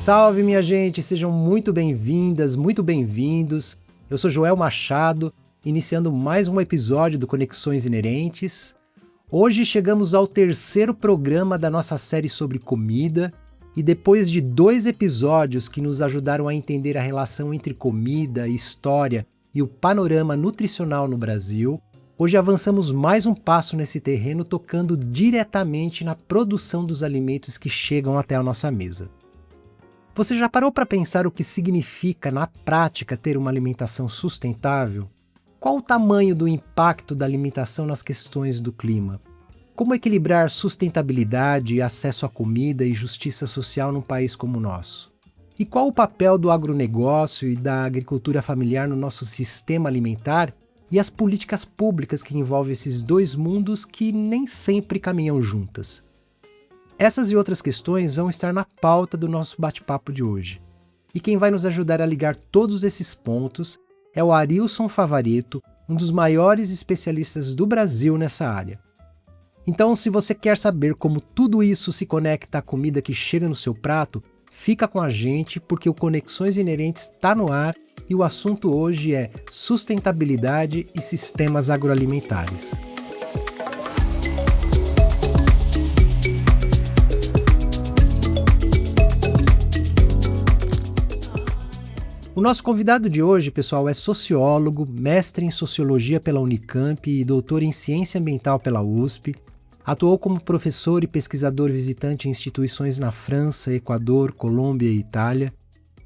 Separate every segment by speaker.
Speaker 1: Salve, minha gente! Sejam muito bem-vindas, muito bem-vindos. Eu sou Joel Machado, iniciando mais um episódio do Conexões Inerentes. Hoje chegamos ao terceiro programa da nossa série sobre comida, e depois de 2 episódios que nos ajudaram a entender a relação entre comida, história e o panorama nutricional no Brasil, hoje avançamos mais um passo nesse terreno, tocando diretamente na produção dos alimentos que chegam até a nossa mesa. Você já parou para pensar o que significa, na prática, ter uma alimentação sustentável? Qual o tamanho do impacto da alimentação nas questões do clima? Como equilibrar sustentabilidade, acesso à comida e justiça social num país como o nosso? E qual o papel do agronegócio e da agricultura familiar no nosso sistema alimentar e as políticas públicas que envolvem esses dois mundos que nem sempre caminham juntas? Essas e outras questões vão estar na pauta do nosso bate-papo de hoje. E quem vai nos ajudar a ligar todos esses pontos é o Arilson Favaretto, um dos maiores especialistas do Brasil nessa área. Então, se você quer saber como tudo isso se conecta à comida que chega no seu prato, fica com a gente porque o Conexões Inerentes está no ar e o assunto hoje é sustentabilidade e sistemas agroalimentares. O nosso convidado de hoje, pessoal, é sociólogo, mestre em sociologia pela Unicamp e doutor em ciência ambiental pela USP. Atuou como professor e pesquisador visitante em instituições na França, Equador, Colômbia e Itália.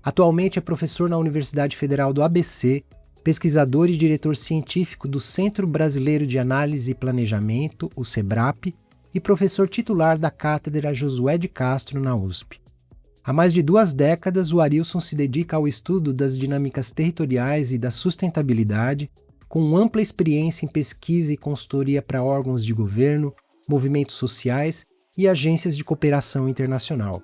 Speaker 1: Atualmente é professor na Universidade Federal do ABC, pesquisador e diretor científico do Centro Brasileiro de Análise e Planejamento, o CEBRAP, e professor titular da Cátedra Josué de Castro na USP. Há mais de 2 décadas, o Arilson se dedica ao estudo das dinâmicas territoriais e da sustentabilidade, com ampla experiência em pesquisa e consultoria para órgãos de governo, movimentos sociais e agências de cooperação internacional.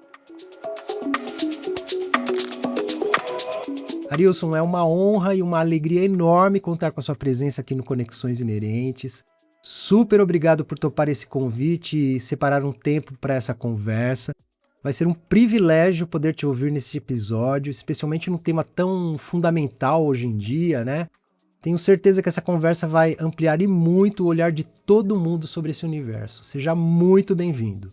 Speaker 1: Arilson, é uma honra e uma alegria enorme contar com a sua presença aqui no Conexões Inerentes. Super obrigado por topar esse convite e separar um tempo para essa conversa. Vai ser um privilégio poder te ouvir nesse episódio, especialmente num tema tão fundamental hoje em dia, né? Tenho certeza que essa conversa vai ampliar e muito o olhar de todo mundo sobre esse universo. Seja muito bem-vindo.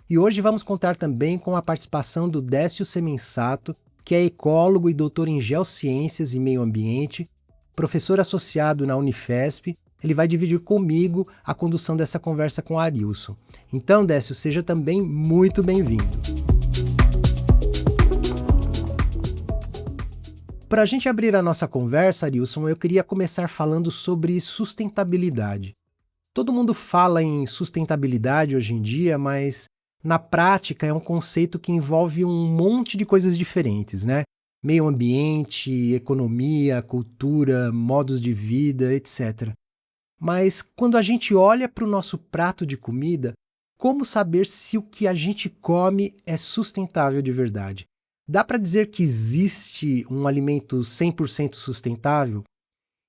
Speaker 1: E hoje vamos contar também com a participação do Décio Semensato, que é ecólogo e doutor em Geociências e Meio Ambiente, professor associado na Unifesp. Ele vai dividir comigo a condução dessa conversa com a Arilson. Então, Décio, seja também muito bem-vindo. Para a gente abrir a nossa conversa, Arilson, eu queria começar falando sobre sustentabilidade. Todo mundo fala em sustentabilidade hoje em dia, mas na prática é um conceito que envolve um monte de coisas diferentes, né? Meio ambiente, economia, cultura, modos de vida, etc. Mas quando a gente olha para o nosso prato de comida, como saber se o que a gente come é sustentável de verdade? Dá para dizer que existe um alimento 100% sustentável?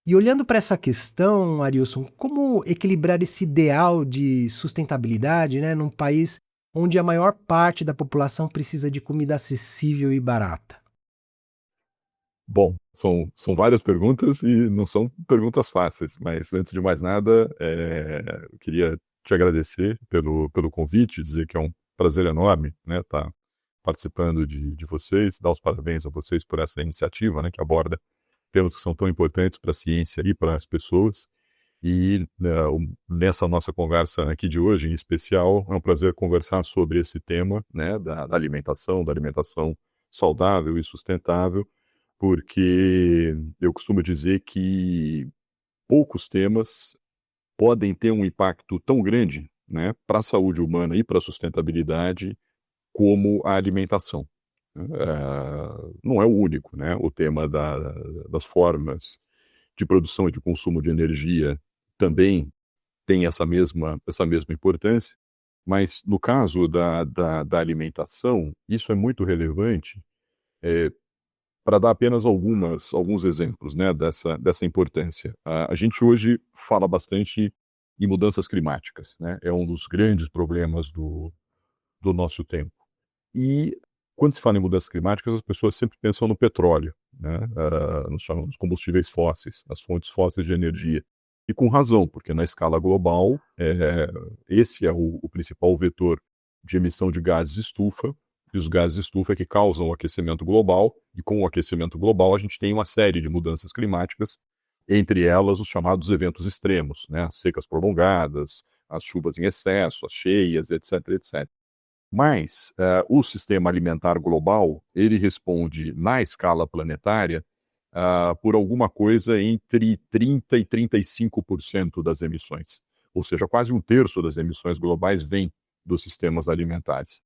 Speaker 1: E olhando para essa questão, Arilson, como equilibrar esse ideal de sustentabilidade, né, num país onde a maior parte da população precisa de comida acessível e barata?
Speaker 2: Bom, são várias perguntas e não são perguntas fáceis, mas antes de mais nada, eu queria te agradecer pelo convite, dizer que é um prazer enorme, né, estar participando de vocês, dar os parabéns a vocês por essa iniciativa, né, que aborda temas que são tão importantes para a ciência e para as pessoas. E nessa nossa conversa aqui de hoje, em especial, é um prazer conversar sobre esse tema, né, da alimentação saudável e sustentável, porque eu costumo dizer que poucos temas podem ter um impacto tão grande, né, para a saúde humana e para a sustentabilidade como a alimentação. Não é o único, né? O tema das formas de produção e de consumo de energia também tem essa mesma importância, mas no caso da alimentação, isso é muito relevante, para dar apenas alguns exemplos, né, dessa importância. A gente hoje fala bastante em mudanças climáticas, né? É um dos grandes problemas do nosso tempo. E Quando se fala em mudanças climáticas, as pessoas sempre pensam no petróleo, né? Nos combustíveis fósseis, as fontes fósseis de energia. E com razão, porque na escala global, esse é o principal vetor de emissão de gases estufa, e os gases estufa é que causam o aquecimento global, e com o aquecimento global a gente tem uma série de mudanças climáticas, entre elas os chamados eventos extremos, né? As secas prolongadas, as chuvas em excesso, as cheias, etc, etc. Mas o sistema alimentar global, ele responde na escala planetária por alguma coisa entre 30% e 35% das emissões. Ou seja, quase um terço das emissões globais vem dos sistemas alimentares.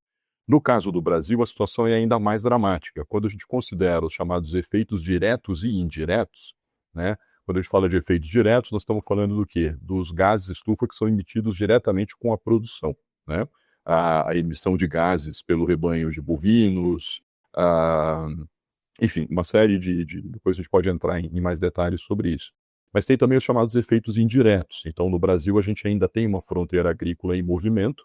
Speaker 2: No caso do Brasil, a situação é ainda mais dramática. Quando a gente considera os chamados efeitos diretos e indiretos, né? Quando a gente fala de efeitos diretos, nós estamos falando do quê? Dos gases estufa que são emitidos diretamente com a produção, né? A emissão de gases pelo rebanho de bovinos, enfim, uma série depois a gente pode entrar em mais detalhes sobre isso. Mas tem também os chamados efeitos indiretos. Então, no Brasil, a gente ainda tem uma fronteira agrícola em movimento.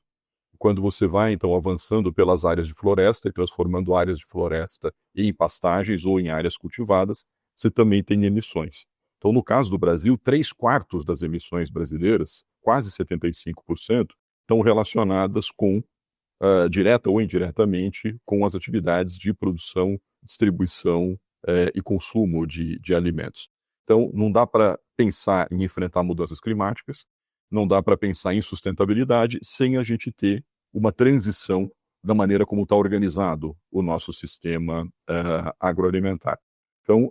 Speaker 2: Quando você vai, então, avançando pelas áreas de floresta e transformando áreas de floresta em pastagens ou em áreas cultivadas, você também tem emissões. Então, no caso do Brasil, 3/4 das emissões brasileiras, quase 75%, estão relacionadas com, direta ou indiretamente, com as atividades de produção, distribuição e consumo de alimentos. Então, não dá para pensar em enfrentar mudanças climáticas, não dá para pensar em sustentabilidade sem a gente ter uma transição da maneira como está organizado o nosso sistema agroalimentar. Então,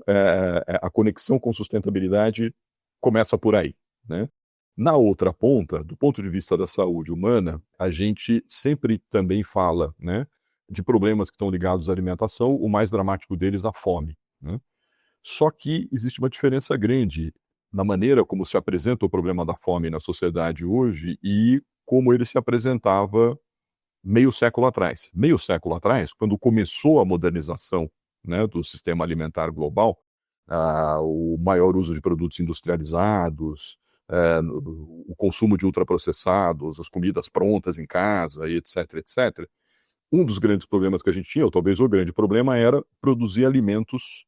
Speaker 2: a conexão com sustentabilidade começa por aí, né? Na outra ponta, do ponto de vista da saúde humana, a gente sempre também fala, né, de problemas que estão ligados à alimentação, o mais dramático deles, a fome, né? Só que existe uma diferença grande na maneira como se apresenta o problema da fome na sociedade hoje e como ele se apresentava meio século atrás. Meio século atrás, quando começou a modernização, né, do sistema alimentar global, o maior uso de produtos industrializados, o consumo de ultraprocessados, as comidas prontas em casa, e etc, etc. Um dos grandes problemas que a gente tinha, ou talvez o grande problema, era produzir alimentos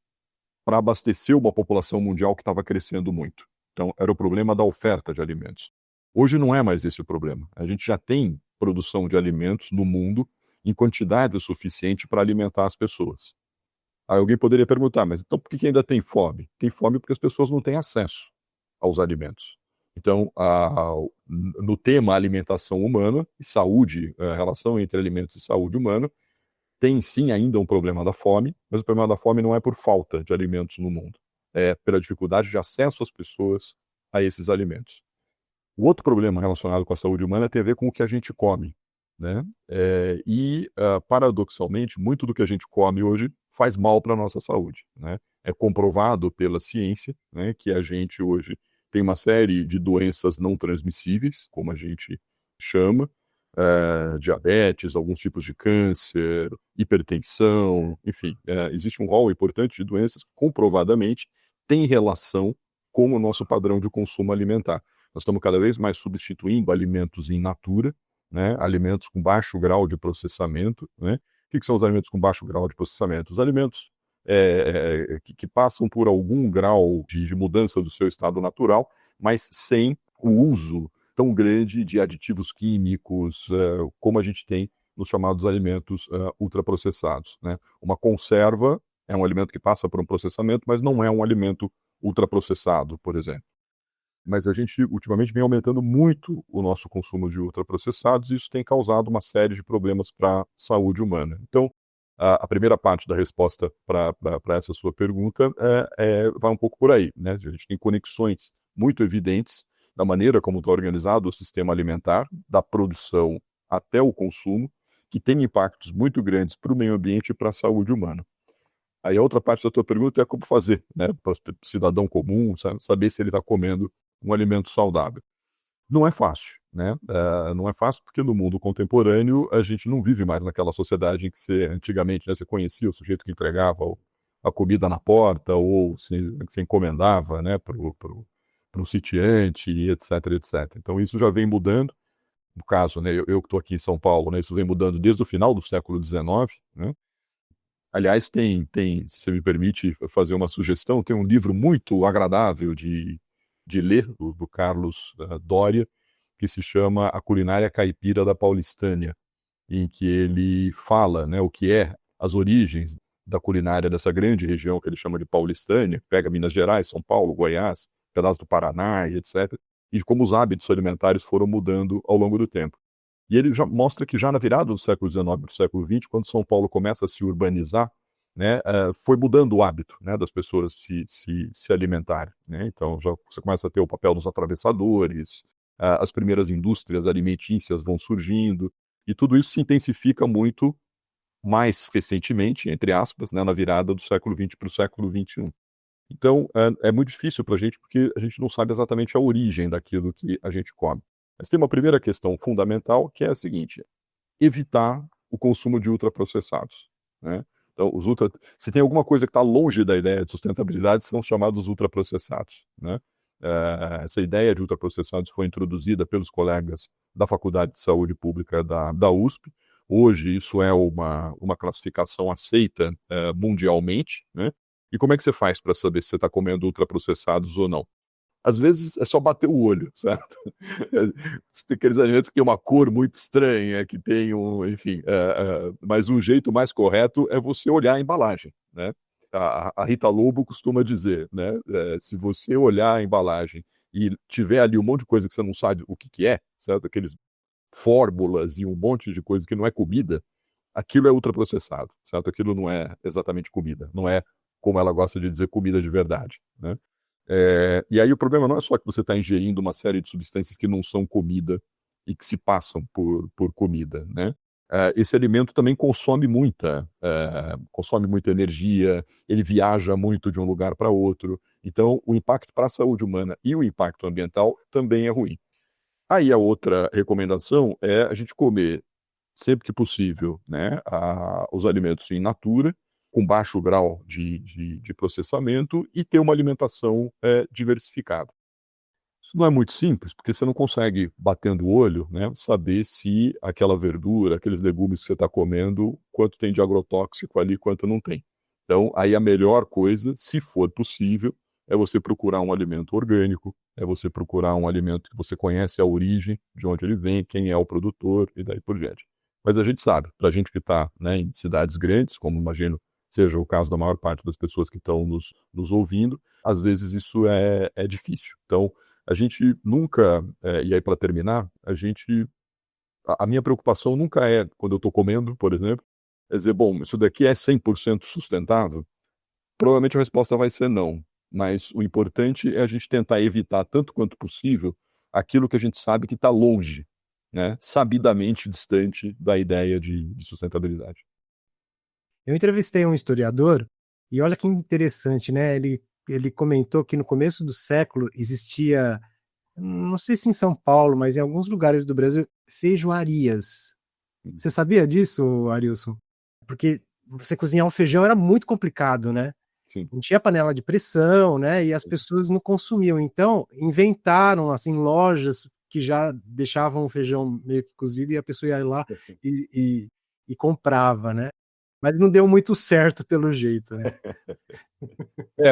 Speaker 2: para abastecer uma população mundial que estava crescendo muito. Então, era o problema da oferta de alimentos. Hoje não é mais esse o problema. A gente já tem produção de alimentos no mundo em quantidade suficiente para alimentar as pessoas. Aí alguém poderia perguntar, mas então por que ainda tem fome? Tem fome porque as pessoas não têm acesso aos alimentos. Então, no tema alimentação humana e saúde, a relação entre alimentos e saúde humana, tem sim ainda um problema da fome, mas o problema da fome não é por falta de alimentos no mundo, é pela dificuldade de acesso às pessoas a esses alimentos. O outro problema relacionado com a saúde humana tem a ver com o que a gente come, né? Paradoxalmente, muito do que a gente come hoje faz mal para a nossa saúde, né? É comprovado pela ciência, né, que a gente hoje tem uma série de doenças não transmissíveis, como a gente chama, diabetes, alguns tipos de câncer, hipertensão, enfim, existe um rol importante de doenças que comprovadamente têm relação com o nosso padrão de consumo alimentar. Nós estamos cada vez mais substituindo alimentos in natura, né, alimentos com baixo grau de processamento, né? O que são os alimentos com baixo grau de processamento? Os alimentos que passam por algum grau de mudança do seu estado natural, mas sem o uso tão grande de aditivos químicos, como a gente tem nos chamados alimentos ultraprocessados, né? Uma conserva é um alimento que passa por um processamento, mas não é um alimento ultraprocessado, por exemplo. Mas a gente ultimamente vem aumentando muito o nosso consumo de ultraprocessados e isso tem causado uma série de problemas para a saúde humana. Então, a primeira parte da resposta para essa sua pergunta vai um pouco por aí, né? A gente tem conexões muito evidentes da maneira como está organizado o sistema alimentar, da produção até o consumo, que tem impactos muito grandes para o meio ambiente e para a saúde humana. Aí a outra parte da tua pergunta é como fazer, né, para o cidadão comum, saber se ele está comendo um alimento saudável. Não é fácil, né? Não é fácil porque no mundo contemporâneo a gente não vive mais naquela sociedade em que antigamente, né, você conhecia o sujeito que entregava a comida na porta ou você encomendava, né, para o sitiante, etc, etc. Então isso já vem mudando. No caso, né, eu que estou aqui em São Paulo, né, isso vem mudando desde o final do século XIX, né? Aliás, se você me permite fazer uma sugestão, tem um livro muito agradável de ler, do Carlos Doria, que se chama A Culinária Caipira da Paulistânia, em que ele fala, né, o que é as origens da culinária dessa grande região que ele chama de Paulistânia, pega Minas Gerais, São Paulo, Goiás, pedaço do Paraná e etc., e de como os hábitos alimentares foram mudando ao longo do tempo. E ele já mostra que já na virada do século XIX para o século XX, quando São Paulo começa a se urbanizar, né, foi mudando o hábito, né, das pessoas se alimentarem. Né? Então já você começa a ter o papel dos atravessadores, as primeiras indústrias alimentícias vão surgindo, e tudo isso se intensifica muito mais recentemente, entre aspas, né, na virada do século XX para o século XXI. Então, é muito difícil para a gente, porque a gente não sabe exatamente a origem daquilo que a gente come. Mas tem uma primeira questão fundamental, que é a seguinte: evitar o consumo de ultraprocessados. Né? Então, se tem alguma coisa que está longe da ideia de sustentabilidade, são os chamados ultraprocessados. Né? Essa ideia de ultraprocessados foi introduzida pelos colegas da Faculdade de Saúde Pública da USP. Hoje, isso é uma classificação aceita mundialmente. Né? E como é que você faz para saber se você está comendo ultraprocessados ou não? Às vezes é só bater o olho, certo? Tem aqueles alimentos que têm uma cor muito estranha, que tem enfim, mas um jeito mais correto é você olhar a embalagem, né? A Rita Lobo costuma dizer, né? Se você olhar a embalagem e tiver ali um monte de coisa que você não sabe o que é, certo? Aqueles fórmulas e um monte de coisa que não é comida, aquilo é ultraprocessado, certo? Aquilo não é exatamente comida, não é, como ela gosta de dizer, comida de verdade, né? E aí o problema não é só que você está ingerindo uma série de substâncias que não são comida e que se passam por comida, né? Esse alimento também consome muita energia, ele viaja muito de um lugar para outro, então o impacto para a saúde humana e o impacto ambiental também é ruim. Aí a outra recomendação é a gente comer, sempre que possível, né, os alimentos in natura, com baixo grau de processamento, e ter uma alimentação diversificada. Isso não é muito simples, porque você não consegue, batendo o olho, né, saber se aquela verdura, aqueles legumes que você está comendo, quanto tem de agrotóxico ali, quanto não tem. Então, aí a melhor coisa, se for possível, é você procurar um alimento orgânico, é você procurar um alimento que você conhece a origem, de onde ele vem, quem é o produtor e daí por diante. Mas a gente sabe, para a gente que está, né, em cidades grandes, como imagino seja o caso da maior parte das pessoas que estão nos ouvindo, às vezes isso é difícil. Então, a gente nunca, e aí para terminar, a minha preocupação nunca é, quando eu estou comendo, por exemplo, é dizer, bom, isso daqui é 100% sustentável? Provavelmente a resposta vai ser não, mas o importante é a gente tentar evitar, tanto quanto possível, aquilo que a gente sabe que está longe, né, sabidamente distante da ideia de sustentabilidade.
Speaker 1: Eu entrevistei um historiador e olha que interessante, né? Ele comentou que no começo do século existia, não sei se em São Paulo, mas em alguns lugares do Brasil, feijoarias. Você sabia disso, Arilson? Porque você cozinhar um feijão era muito complicado, né?
Speaker 2: Sim.
Speaker 1: Não tinha panela de pressão, né? E as pessoas não consumiam. Então, inventaram, assim, lojas que já deixavam o feijão meio que cozido e a pessoa ia lá e comprava, né? Mas não deu muito certo pelo jeito, né?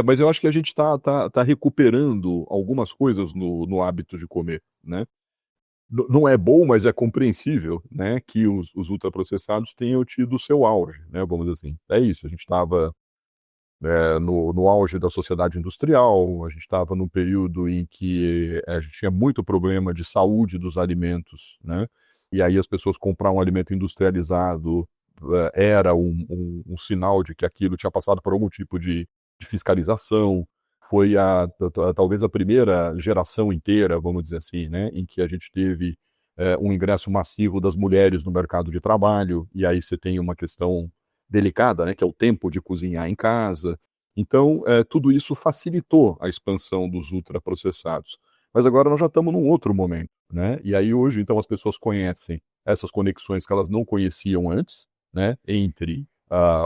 Speaker 2: Mas eu acho que a gente tá recuperando algumas coisas no hábito de comer, né? Não é bom, mas é compreensível, né, que os ultraprocessados tenham tido o seu auge, né, vamos dizer assim. É isso, a gente estava no auge da sociedade industrial, a gente estava num período em que a gente tinha muito problema de saúde dos alimentos, né? E aí as pessoas comprar um alimento industrializado era um sinal de que aquilo tinha passado por algum tipo de fiscalização. Foi talvez a primeira geração inteira, vamos dizer assim, né, em que a gente teve um ingresso massivo das mulheres no mercado de trabalho, e aí você tem uma questão delicada, né, que é o tempo de cozinhar em casa. Então, tudo isso facilitou a expansão dos ultraprocessados. Mas agora nós já estamos num outro momento, né? E aí hoje, então, as pessoas conhecem essas conexões que elas não conheciam antes, né, entre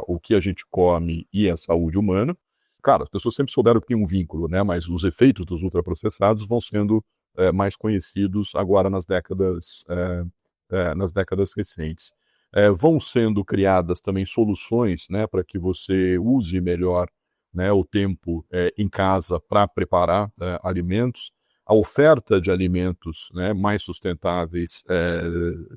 Speaker 2: o que a gente come e a saúde humana. Claro, as pessoas sempre souberam que tem um vínculo, né, mas os efeitos dos ultraprocessados vão sendo mais conhecidos agora nas décadas recentes. Vão sendo criadas também soluções, né, para que você use melhor, né, o tempo em casa para preparar alimentos. A oferta de alimentos, né, mais sustentáveis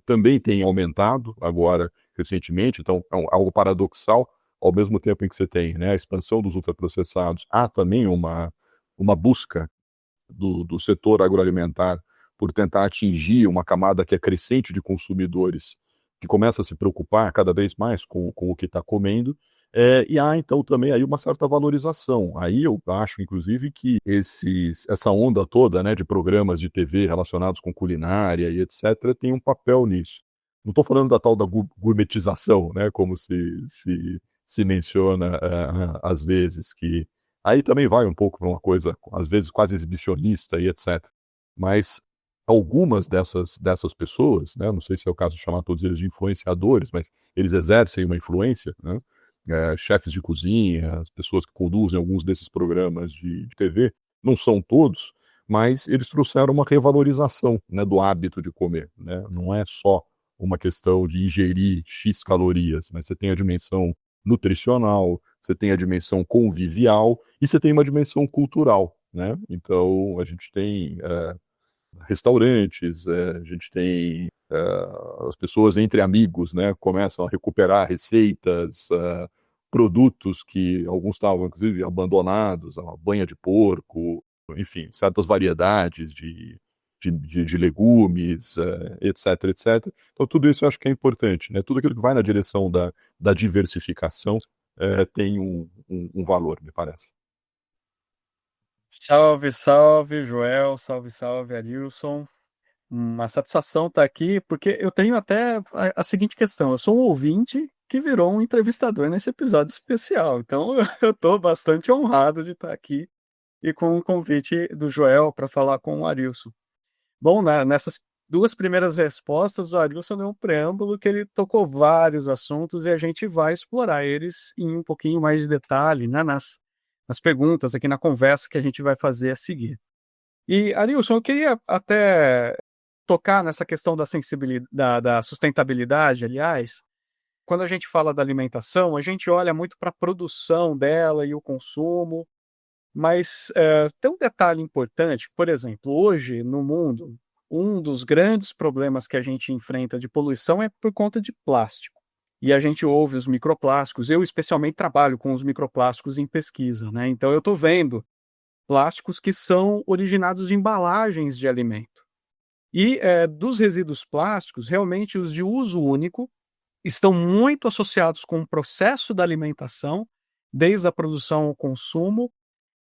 Speaker 2: também tem aumentado agora recentemente, então é algo paradoxal. Ao mesmo tempo em que você tem, né, a expansão dos ultraprocessados, há também uma busca do setor agroalimentar por tentar atingir uma camada que é crescente de consumidores, que começa a se preocupar cada vez mais com o que está comendo, e há então também aí uma certa valorização. Aí eu acho, inclusive, que essa onda toda, né, de programas de TV relacionados com culinária e etc., tem um papel nisso. Não estou falando da tal da gourmetização, né, como se menciona às vezes, que aí também vai um pouco para uma coisa, às vezes, quase exibicionista e etc. Mas algumas dessas pessoas, né, não sei se é o caso de chamar todos eles de influenciadores, mas eles exercem uma influência, né, chefes de cozinha, as pessoas que conduzem alguns desses programas de TV, não são todos, mas eles trouxeram uma revalorização, né, do hábito de comer. Né? Não é só uma questão de ingerir X calorias, mas você tem a dimensão nutricional, você tem a dimensão convivial e você tem uma dimensão cultural, né? Então, a gente tem restaurantes, a gente tem as pessoas entre amigos, né? Começam a recuperar receitas, produtos que alguns estavam, inclusive, abandonados, a banha de porco, enfim, certas variedades de legumes, etc, etc. Então, tudo isso eu acho que é importante, né? Tudo aquilo que vai na direção da diversificação tem um valor, me parece.
Speaker 3: Salve, salve, Joel, salve, salve, Arilson. Uma satisfação estar aqui, porque eu tenho até a seguinte questão: eu sou um ouvinte que virou um entrevistador nesse episódio especial, então eu estou bastante honrado de estar aqui e com o convite do Joel para falar com o Arilson. Bom, nessas duas primeiras respostas, o Arilson deu um preâmbulo que ele tocou vários assuntos e a gente vai explorar eles em um pouquinho mais de detalhe, né, nas perguntas aqui na conversa que a gente vai fazer a seguir. E, Arilson, eu queria até tocar nessa questão da sensibilidade, da sustentabilidade, aliás. Quando a gente fala da alimentação, a gente olha muito para a produção dela e o consumo, mas tem um detalhe importante. Por exemplo, hoje no mundo, um dos grandes problemas que a gente enfrenta de poluição é por conta de plástico. E a gente ouve os microplásticos. Eu especialmente trabalho com os microplásticos em pesquisa, né? Então eu estou vendo plásticos que são originados de embalagens de alimento. E dos resíduos plásticos, realmente os de uso único estão muito associados com o processo da alimentação, desde a produção ao consumo,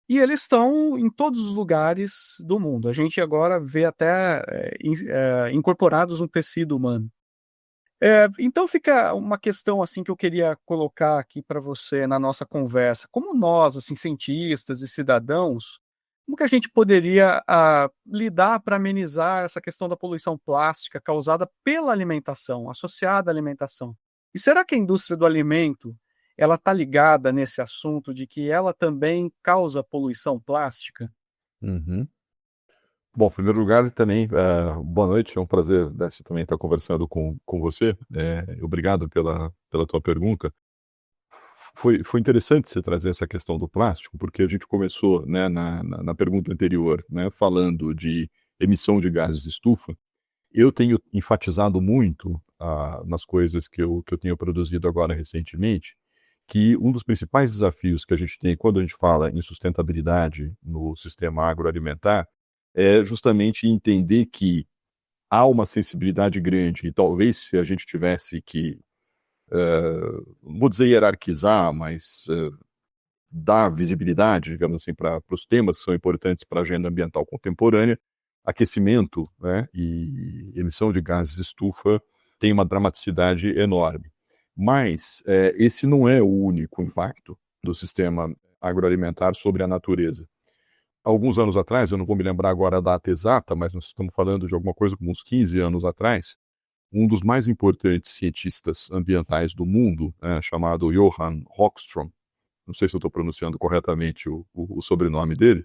Speaker 3: e eles estão em todos os lugares do mundo. A gente agora vê até incorporados no tecido humano. Então fica uma questão assim que eu queria colocar aqui para você na nossa conversa. Como nós, assim, cientistas e cidadãos, como que a gente poderia lidar para amenizar essa questão da poluição plástica causada pela alimentação, associada à alimentação? E será que a indústria do alimento ela está ligada nesse assunto de que ela também causa poluição plástica?
Speaker 2: Uhum. Bom, em primeiro lugar, também, boa noite, é um prazer, Décio, também estar conversando com você. Obrigado pela tua pergunta. Foi interessante você trazer essa questão do plástico, porque a gente começou, né, na pergunta anterior, né, falando de emissão de gases de estufa. Eu tenho enfatizado muito nas coisas que eu tenho produzido agora recentemente, que um dos principais desafios que a gente tem quando a gente fala em sustentabilidade no sistema agroalimentar é justamente entender que há uma sensibilidade grande, e talvez se a gente tivesse que, não vou dizer hierarquizar, mas dar visibilidade, digamos assim, para os temas que são importantes para a agenda ambiental contemporânea, aquecimento, né, e emissão de gases de estufa tem uma dramaticidade enorme. Mas esse não é o único impacto do sistema agroalimentar sobre a natureza. Alguns anos atrás, eu não vou me lembrar agora a data exata, mas nós estamos falando de alguma coisa como uns 15 anos atrás, um dos mais importantes cientistas ambientais do mundo, chamado Johan Rockström, não sei se eu estou pronunciando corretamente o sobrenome dele,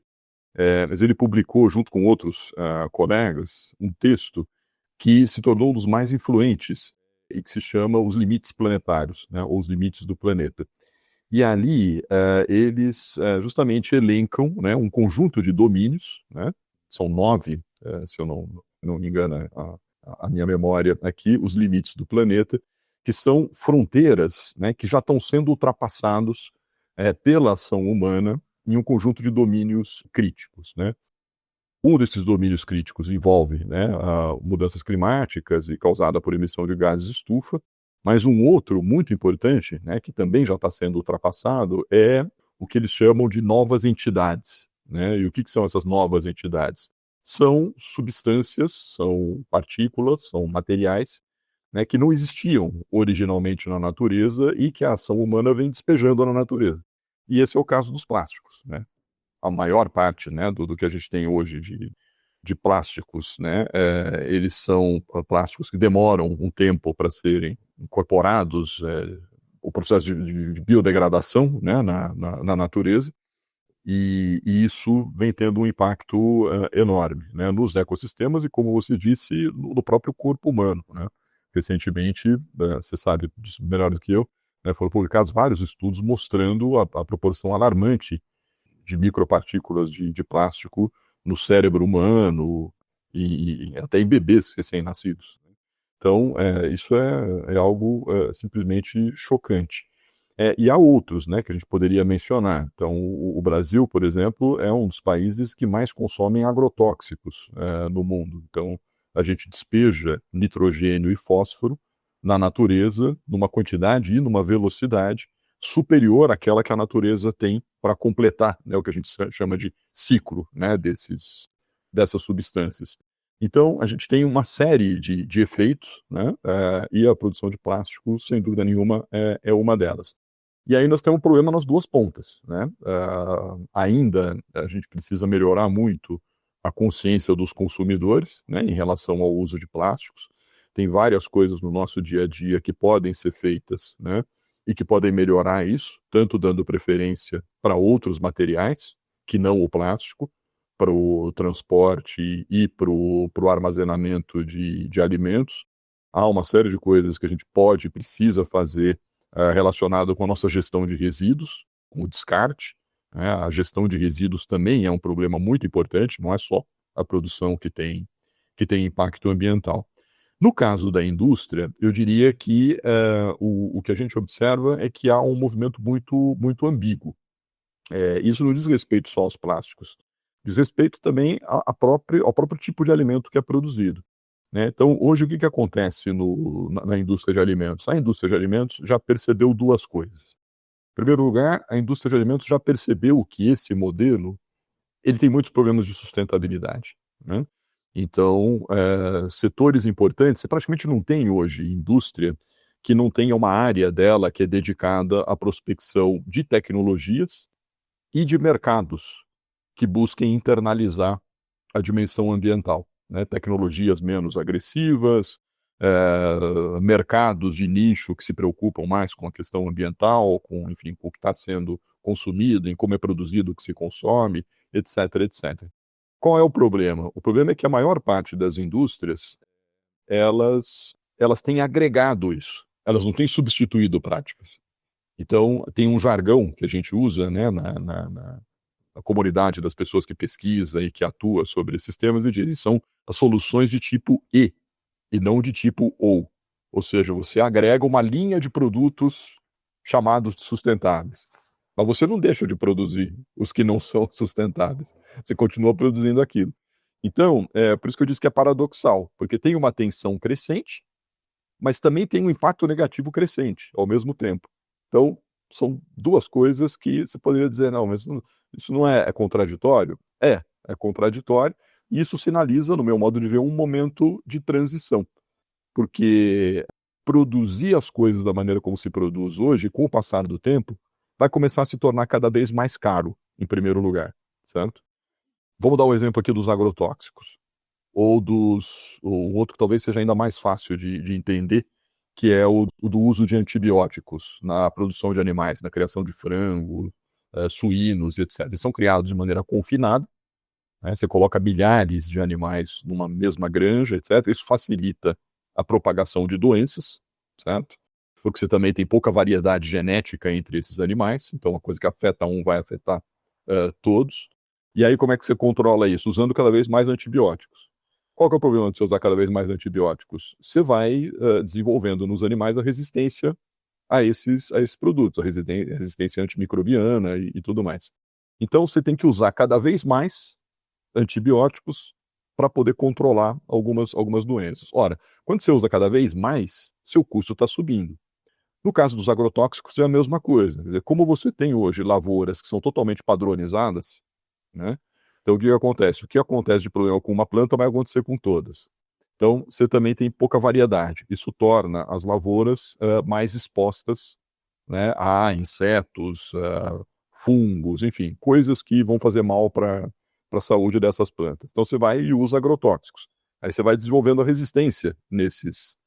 Speaker 2: mas ele publicou, junto com outros colegas, um texto que se tornou um dos mais influentes e que se chama Os Limites Planetários, né, ou Os Limites do Planeta. E ali eles justamente elencam, né, um conjunto de domínios, né, são 9, se eu não me engano a minha memória aqui, os limites do planeta, que são fronteiras, né, que já estão sendo ultrapassados pela ação humana em um conjunto de domínios críticos, né. Um desses domínios críticos envolve, né, mudanças climáticas e causada por emissão de gases de estufa, mas um outro muito importante, né, que também já está sendo ultrapassado, é o que eles chamam de novas entidades, né? E o que são essas novas entidades? São substâncias, são partículas, são materiais, né, que não existiam originalmente na natureza e que a ação humana vem despejando na natureza. E esse é o caso dos plásticos, né? A maior parte, né, do que a gente tem hoje de plásticos, né, eles são plásticos que demoram um tempo para serem incorporados, o processo de biodegradação, né, na natureza, e isso vem tendo um impacto enorme, né, nos ecossistemas e, como você disse, no próprio corpo humano, né. Recentemente, você sabe disso melhor do que eu, né, foram publicados vários estudos mostrando a proporção alarmante de micropartículas de plástico no cérebro humano e até em bebês recém-nascidos. Então, isso é algo simplesmente chocante. E há outros, né, que a gente poderia mencionar. Então, o Brasil, por exemplo, é um dos países que mais consomem agrotóxicos no mundo. Então, a gente despeja nitrogênio e fósforo na natureza numa quantidade e numa velocidade superior àquela que a natureza tem para completar, né, o que a gente chama de ciclo, né, dessas substâncias. Então, a gente tem uma série de efeitos, né, e a produção de plástico, sem dúvida nenhuma, é uma delas. E aí nós temos um problema nas duas pontas, né? Ainda a gente precisa melhorar muito a consciência dos consumidores, né, em relação ao uso de plásticos. Tem várias coisas no nosso dia a dia que podem ser feitas, né, e que podem melhorar isso, tanto dando preferência para outros materiais, que não o plástico, para o transporte e para o armazenamento de alimentos. Há uma série de coisas que a gente pode e precisa fazer relacionado com a nossa gestão de resíduos, com o descarte, né? A gestão de resíduos também é um problema muito importante, não é só a produção que tem impacto ambiental. No caso da indústria, eu diria que o que a gente observa é que há um movimento muito ambíguo. Isso não diz respeito só aos plásticos, diz respeito também ao próprio tipo de alimento que é produzido, né? Então, hoje, o que acontece na indústria de alimentos? A indústria de alimentos já percebeu duas coisas. Em primeiro lugar, a indústria de alimentos já percebeu que esse modelo ele tem muitos problemas de sustentabilidade, né? Então, setores importantes, você praticamente não tem hoje indústria que não tenha uma área dela que é dedicada à prospecção de tecnologias e de mercados que busquem internalizar a dimensão ambiental, né? Tecnologias menos agressivas, mercados de nicho que se preocupam mais com a questão ambiental, enfim, com o que está sendo consumido, em como é produzido o que se consome, etc, etc. Qual é o problema? O problema é que a maior parte das indústrias, elas têm agregado isso, elas não têm substituído práticas. Então, tem um jargão que a gente usa, né, na comunidade das pessoas que pesquisa e que atua sobre esses temas, e dizem são as soluções de tipo e não de tipo ou. Ou seja, você agrega uma linha de produtos chamados de sustentáveis, mas você não deixa de produzir os que não são sustentáveis. Você continua produzindo aquilo. Então, por isso que eu disse que é paradoxal, porque tem uma tensão crescente, mas também tem um impacto negativo crescente ao mesmo tempo. Então, são duas coisas que você poderia dizer, não, mas isso não é contraditório? É contraditório, e isso sinaliza, no meu modo de ver, um momento de transição, porque produzir as coisas da maneira como se produz hoje, com o passar do tempo, vai começar a se tornar cada vez mais caro, em primeiro lugar, certo? Vamos dar um exemplo aqui dos agrotóxicos, ou o outro que talvez seja ainda mais fácil de entender, que é o do uso de antibióticos na produção de animais, na criação de frango, suínos, etc. Eles são criados de maneira confinada, né? Você coloca milhares de animais numa mesma granja, etc. Isso facilita a propagação de doenças, certo? Porque você também tem pouca variedade genética entre esses animais, então uma coisa que afeta um vai afetar todos. E aí como é que você controla isso? Usando cada vez mais antibióticos. Qual que é o problema de você usar cada vez mais antibióticos? Você vai desenvolvendo nos animais a resistência a esses produtos, a resistência antimicrobiana e tudo mais. Então você tem que usar cada vez mais antibióticos para poder controlar algumas doenças. Ora, quando você usa cada vez mais, seu custo está subindo. No caso dos agrotóxicos é a mesma coisa. Quer dizer, como você tem hoje lavouras que são totalmente padronizadas, né? Então o que acontece? O que acontece de problema com uma planta vai acontecer com todas. Então você também tem pouca variedade. Isso torna as lavouras mais expostas, né, a insetos, fungos, enfim, coisas que vão fazer mal para a saúde dessas plantas. Então você vai e usa agrotóxicos. Aí você vai desenvolvendo a resistência nesses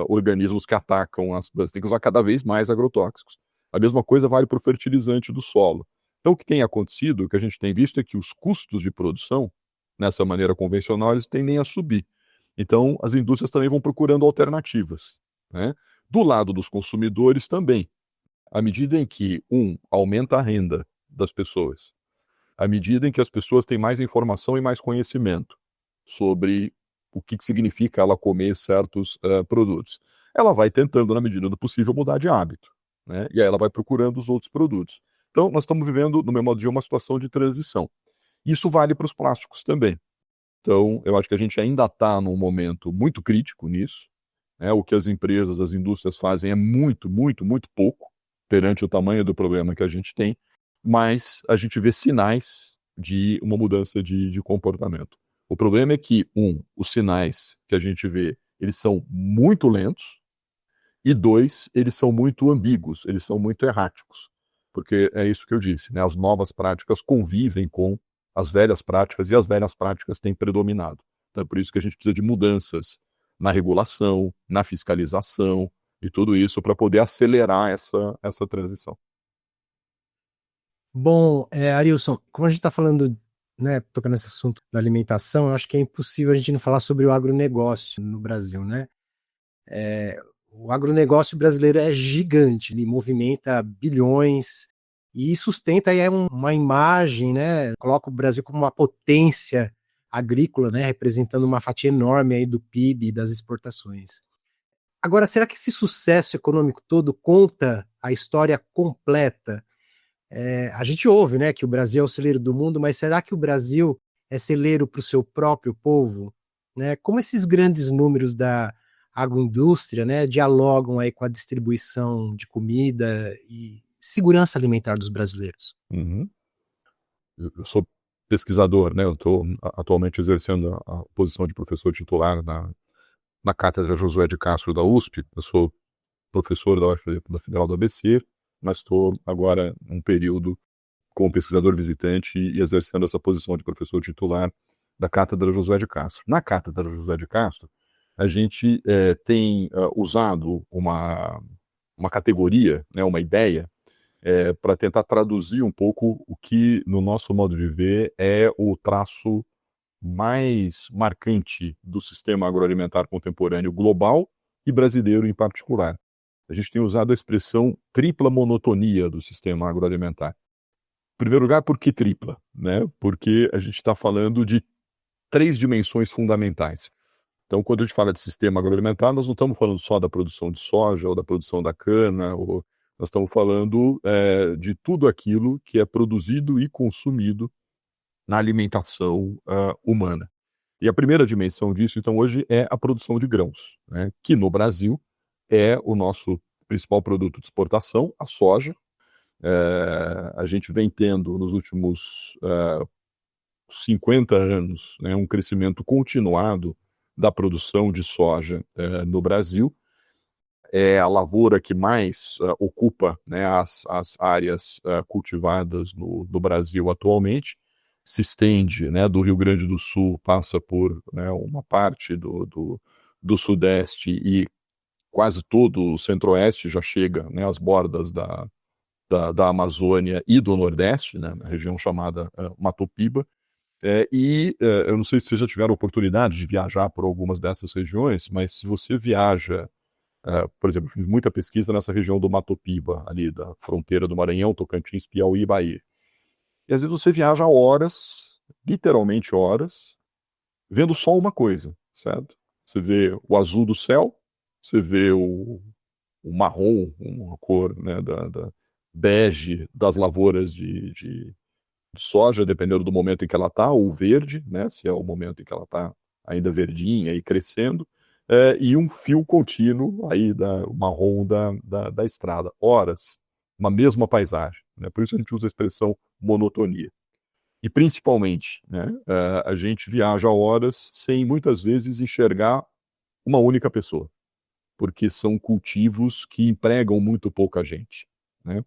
Speaker 2: organismos que atacam as plantas. Tem que usar cada vez mais agrotóxicos. A mesma coisa vale para o fertilizante do solo. Então o que tem acontecido, o que a gente tem visto é que os custos de produção, nessa maneira convencional, eles tendem a subir. Então as indústrias também vão procurando alternativas, né? Do lado dos consumidores também. À medida em que, aumenta a renda das pessoas, à medida em que as pessoas têm mais informação e mais conhecimento sobre o que significa ela comer certos produtos, ela vai tentando, na medida do possível, mudar de hábito, né? E aí ela vai procurando os outros produtos. Então, nós estamos vivendo, no meu modo de ver, uma situação de transição. Isso vale para os plásticos também. Então, eu acho que a gente ainda está num momento muito crítico nisso, né? O que as empresas, as indústrias fazem é muito, muito, muito pouco perante o tamanho do problema que a gente tem, mas a gente vê sinais de uma mudança de comportamento. O problema é que, os sinais que a gente vê, eles são muito lentos, e 2, eles são muito ambíguos, eles são muito erráticos. Porque é isso que eu disse, né? As novas práticas convivem com as velhas práticas e as velhas práticas têm predominado. Então é por isso que a gente precisa de mudanças na regulação, na fiscalização e tudo isso para poder acelerar essa transição.
Speaker 1: Bom, Arilson, como a gente está falando, né, tocando nesse assunto da alimentação, eu acho que é impossível a gente não falar sobre o agronegócio no Brasil, né? O agronegócio brasileiro é gigante, ele movimenta bilhões e sustenta aí uma imagem, né? Coloca o Brasil como uma potência agrícola, né? Representando uma fatia enorme aí do PIB e das exportações. Agora, será que esse sucesso econômico todo conta a história completa? A gente ouve, né, que o Brasil é o celeiro do mundo, mas será que o Brasil é celeiro para o seu próprio povo? Né? Como esses grandes números da agroindústria, né, dialogam aí com a distribuição de comida e segurança alimentar dos brasileiros?
Speaker 2: Uhum. Eu sou pesquisador, né? Eu estou atualmente exercendo a posição de professor titular na Cátedra Josué de Castro da USP. Eu sou professor da Federal do ABC, mas estou agora num período como pesquisador visitante e exercendo essa posição de professor titular da Cátedra Josué de Castro. Na Cátedra Josué de Castro, a gente tem usado uma categoria, né, uma ideia, para tentar traduzir um pouco o que, no nosso modo de ver, é o traço mais marcante do sistema agroalimentar contemporâneo global e brasileiro em particular. A gente tem usado a expressão tripla monotonia do sistema agroalimentar. Em primeiro lugar, por que tripla? Né? Porque a gente está falando de 3 dimensões fundamentais. Então, quando a gente fala de sistema agroalimentar, nós não estamos falando só da produção de soja ou da produção da cana, nós estamos falando de tudo aquilo que é produzido e consumido na alimentação humana. E a primeira dimensão disso, então, hoje é a produção de grãos, né? Que no Brasil é o nosso principal produto de exportação, a soja. A gente vem tendo nos últimos 50 anos, né, um crescimento continuado da produção de soja no Brasil. É a lavoura que mais ocupa, né, as áreas cultivadas no Brasil atualmente. Se estende, né, do Rio Grande do Sul, passa por, né, uma parte do Sudeste e quase todo o Centro-Oeste já chega, né, às bordas da Amazônia e do Nordeste, né, na região chamada Mato Piba. Eu não sei se vocês já tiveram oportunidade de viajar por algumas dessas regiões, mas se você viaja Por exemplo, fiz muita pesquisa nessa região do Mato Piba, ali da fronteira do Maranhão, Tocantins, Piauí e Bahia. E às vezes você viaja horas, literalmente horas, vendo só uma coisa, certo? Você vê o azul do céu, você vê o marrom, uma cor, né, da bege das lavouras de soja, dependendo do momento em que ela está, ou verde, né, se é o momento em que ela está ainda verdinha e crescendo, e um fio contínuo aí o marrom da estrada. Horas, uma mesma paisagem, né? Por isso a gente usa a expressão monotonia. E principalmente, né, a gente viaja horas sem muitas vezes enxergar uma única pessoa, porque são cultivos que empregam muito pouca gente, né?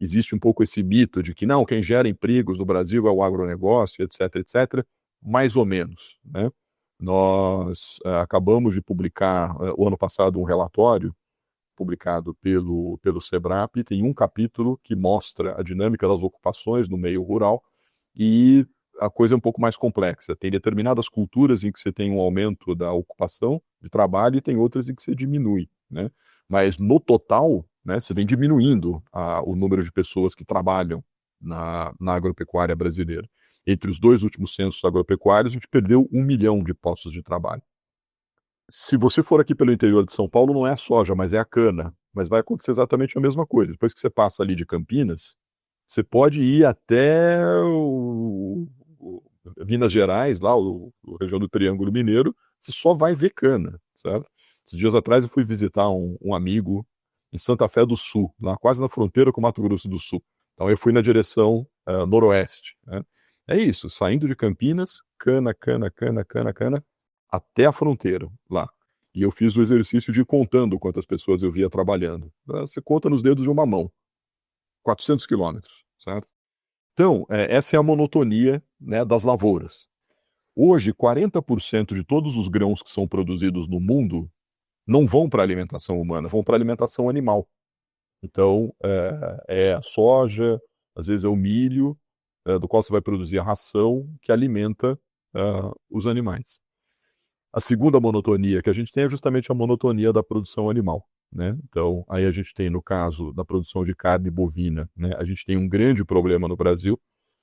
Speaker 2: Existe um pouco esse mito de que não, quem gera empregos no Brasil é o agronegócio, etc, etc, mais ou menos, né? Nós acabamos de publicar, o ano passado, um relatório publicado pelo SEBRAP, tem um capítulo que mostra a dinâmica das ocupações no meio rural, e a coisa é um pouco mais complexa. Tem determinadas culturas em que você tem um aumento da ocupação de trabalho e tem outras em que você diminui, né? Mas no total, né, você vem diminuindo o número de pessoas que trabalham na agropecuária brasileira. Entre os 2 últimos censos agropecuários, a gente perdeu 1 milhão de postos de trabalho. Se você for aqui pelo interior de São Paulo, não é a soja, mas é a cana. Mas vai acontecer exatamente a mesma coisa. Depois que você passa ali de Campinas, você pode ir até Minas Gerais, lá, a região do Triângulo Mineiro, você só vai ver cana, certo? Esses dias atrás eu fui visitar um amigo em Santa Fé do Sul, lá quase na fronteira com o Mato Grosso do Sul. Então eu fui na direção noroeste, né? É isso, saindo de Campinas, cana, cana, cana, cana, cana, até a fronteira lá. E eu fiz o exercício de ir contando quantas pessoas eu via trabalhando. Você conta nos dedos de uma mão. 400 quilômetros, certo? Então, essa é a monotonia, né, das lavouras. Hoje, 40% de todos os grãos que são produzidos no mundo não vão para a alimentação humana, vão para a alimentação animal. Então, é a soja, às vezes é o milho, do qual você vai produzir a ração que alimenta os animais. A segunda monotonia que a gente tem é justamente a monotonia da produção animal, né? Então, aí a gente tem, no caso da produção de carne bovina, né, a gente tem um grande problema no Brasil,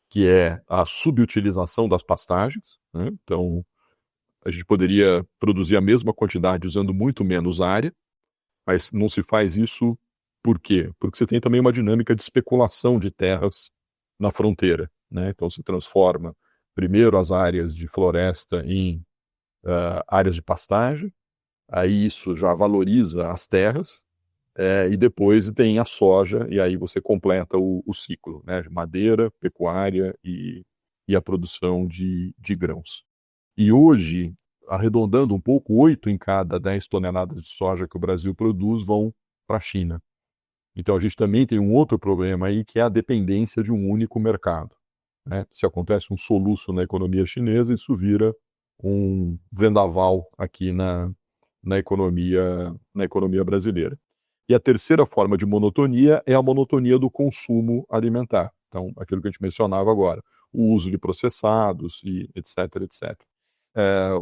Speaker 2: que é a subutilização das pastagens, né? Então, a gente poderia produzir a mesma quantidade usando muito menos área, mas não se faz isso por quê? Porque você tem também uma dinâmica de especulação de terras na fronteira, né? Então, se transforma primeiro as áreas de floresta em áreas de pastagem, aí isso já valoriza as terras, e depois tem a soja, e aí você completa o ciclo, né? Madeira, pecuária e a produção de grãos. E hoje, arredondando um pouco, 8 em cada 10 toneladas de soja que o Brasil produz vão para a China. Então a gente também tem um outro problema aí, que é a dependência de um único mercado, né? Se acontece um soluço na economia chinesa, isso vira um vendaval aqui na economia brasileira. E a terceira forma de monotonia é a monotonia do consumo alimentar. Então, aquilo que a gente mencionava agora, o uso de processados e etc, etc.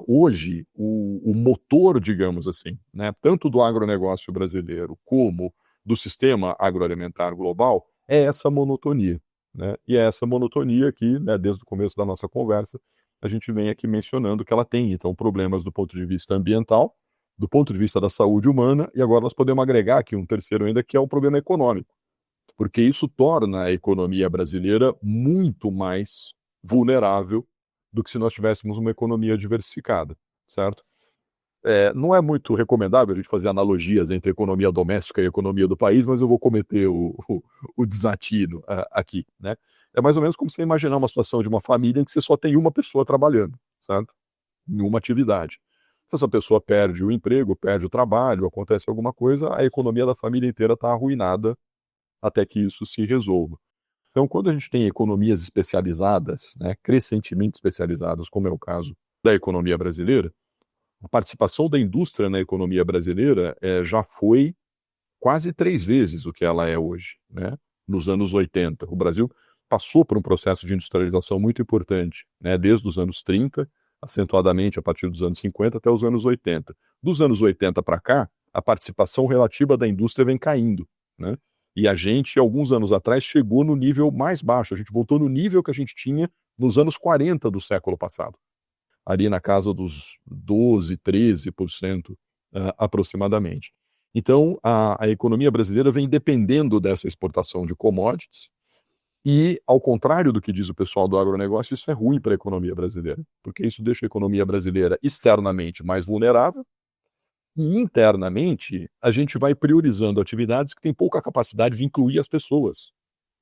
Speaker 2: Hoje, o motor, digamos assim, né, tanto do agronegócio brasileiro como do sistema agroalimentar global, é essa monotonia, né? E é essa monotonia que, né, desde o começo da nossa conversa, a gente vem aqui mencionando que ela tem, então, problemas do ponto de vista ambiental, do ponto de vista da saúde humana, e agora nós podemos agregar aqui um terceiro ainda, que é o problema econômico, porque isso torna a economia brasileira muito mais vulnerável do que se nós tivéssemos uma economia diversificada, certo? Não é muito recomendável a gente fazer analogias entre a economia doméstica e a economia do país, mas eu vou cometer o desatino aqui, né? É mais ou menos como você imaginar uma situação de uma família em que você só tem uma pessoa trabalhando, certo? Em uma atividade. Se essa pessoa perde o emprego, perde o trabalho, acontece alguma coisa, a economia da família inteira está arruinada até que isso se resolva. Então, quando a gente tem economias especializadas, né, crescentemente especializadas, como é o caso da economia brasileira, a participação da indústria na economia brasileira já foi quase 3 vezes o que ela é hoje, né? Nos anos 80. O Brasil passou por um processo de industrialização muito importante, né? Desde os anos 30, acentuadamente a partir dos anos 50 até os anos 80. Dos anos 80 para cá, a participação relativa da indústria vem caindo, né? E a gente, alguns anos atrás, chegou no nível mais baixo. A gente voltou no nível que a gente tinha nos anos 40 do século passado. Ali na casa dos 12%, 13%, aproximadamente. Então, a economia brasileira vem dependendo dessa exportação de commodities e, ao contrário do que diz o pessoal do agronegócio, isso é ruim para a economia brasileira, porque isso deixa a economia brasileira externamente mais vulnerável e, internamente, a gente vai priorizando atividades que têm pouca capacidade de incluir as pessoas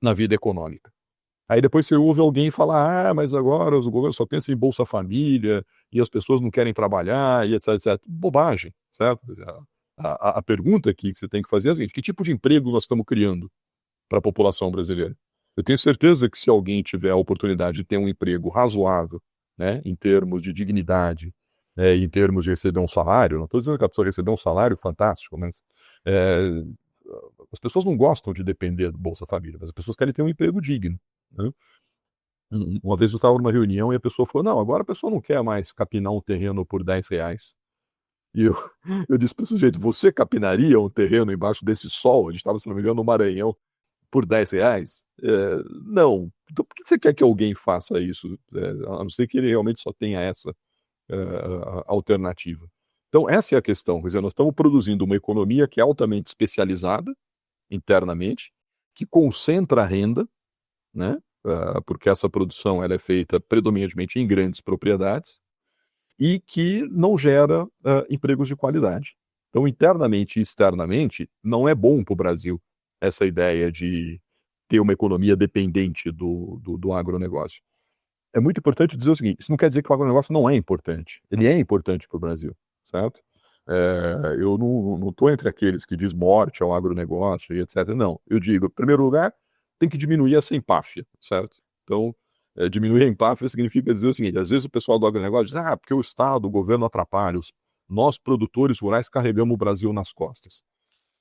Speaker 2: na vida econômica. Aí depois você ouve alguém falar, mas agora o governo só pensa em Bolsa Família e as pessoas não querem trabalhar e etc, etc. Bobagem, certo? A pergunta aqui que você tem que fazer é a seguinte: que tipo de emprego nós estamos criando para a população brasileira? Eu tenho certeza que se alguém tiver a oportunidade de ter um emprego razoável, né, em termos de dignidade, em termos de receber um salário, não estou dizendo que a pessoa receber um salário fantástico, mas as pessoas não gostam de depender do Bolsa Família, mas as pessoas querem ter um emprego digno, né? Uma vez eu estava numa reunião e a pessoa falou, não, agora a pessoa não quer mais capinar um terreno por R$10. E eu disse para o sujeito, você capinaria um terreno embaixo desse sol? A gente estava, se não me engano, no Maranhão, por R$10? Não. Então por que você quer que alguém faça isso? A não ser que ele realmente só tenha essa alternativa. Então essa é a questão. Quer dizer, nós estamos produzindo uma economia que é altamente especializada internamente, que concentra a renda, né? Porque essa produção ela é feita predominantemente em grandes propriedades e que não gera empregos de qualidade. Então, internamente e externamente, não é bom para o Brasil essa ideia de ter uma economia dependente do agronegócio. É muito importante dizer o seguinte, isso não quer dizer que o agronegócio não é importante. Ele é importante para o Brasil, certo? Eu não estou entre aqueles que diz morte ao agronegócio e etc. Não, eu digo, em primeiro lugar, tem que diminuir essa empáfia, certo? Então, diminuir a empáfia significa dizer o seguinte, às vezes o pessoal do agronegócio diz, porque o Estado, o governo atrapalha, nós produtores rurais carregamos o Brasil nas costas.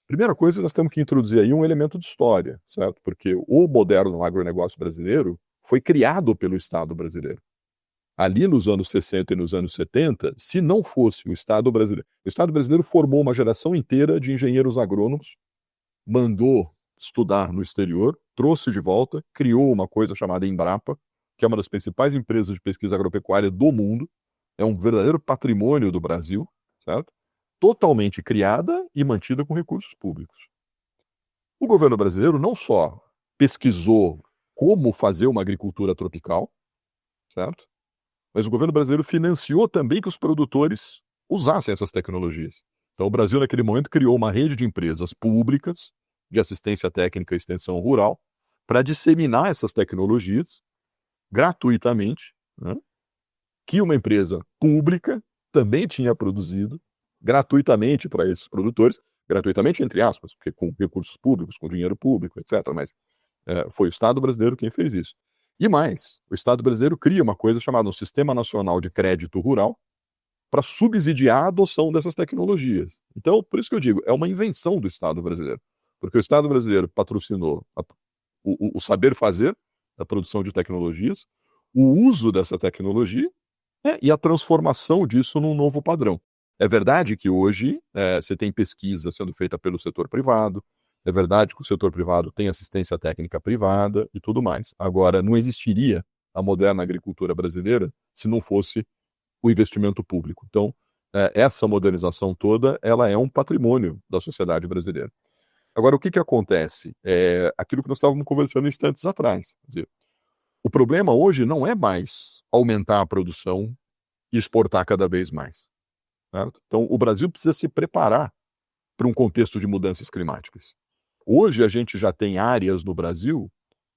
Speaker 2: Primeira coisa, nós temos que introduzir aí um elemento de história, certo? Porque o moderno agronegócio brasileiro foi criado pelo Estado brasileiro. Ali nos anos 60 e nos anos 70, se não fosse o Estado brasileiro formou uma geração inteira de engenheiros agrônomos, mandou estudar no exterior, trouxe de volta, criou uma coisa chamada Embrapa, que é uma das principais empresas de pesquisa agropecuária do mundo, é um verdadeiro patrimônio do Brasil, certo? Totalmente criada e mantida com recursos públicos. O governo brasileiro não só pesquisou como fazer uma agricultura tropical, certo? Mas o governo brasileiro financiou também que os produtores usassem essas tecnologias. Então o Brasil, naquele momento, criou uma rede de empresas públicas de assistência técnica e extensão rural para disseminar essas tecnologias gratuitamente, né, que uma empresa pública também tinha produzido gratuitamente para esses produtores, gratuitamente entre aspas, porque com recursos públicos, com dinheiro público, etc. Mas foi o Estado brasileiro quem fez isso. E mais, o Estado brasileiro cria uma coisa chamada um Sistema Nacional de Crédito Rural para subsidiar a adoção dessas tecnologias. Então, por isso que eu digo, é uma invenção do Estado brasileiro. Porque o Estado brasileiro patrocinou o saber fazer da produção de tecnologias, o uso dessa tecnologia e a transformação disso num novo padrão. É verdade que hoje você tem pesquisa sendo feita pelo setor privado, é verdade que o setor privado tem assistência técnica privada e tudo mais. Agora, não existiria a moderna agricultura brasileira se não fosse o investimento público. Então, essa modernização toda, ela é um patrimônio da sociedade brasileira. Agora, o que acontece? Aquilo que nós estávamos conversando instantes atrás. Quer dizer, o problema hoje não é mais aumentar a produção e exportar cada vez mais, certo? Então, o Brasil precisa se preparar para um contexto de mudanças climáticas. Hoje, a gente já tem áreas no Brasil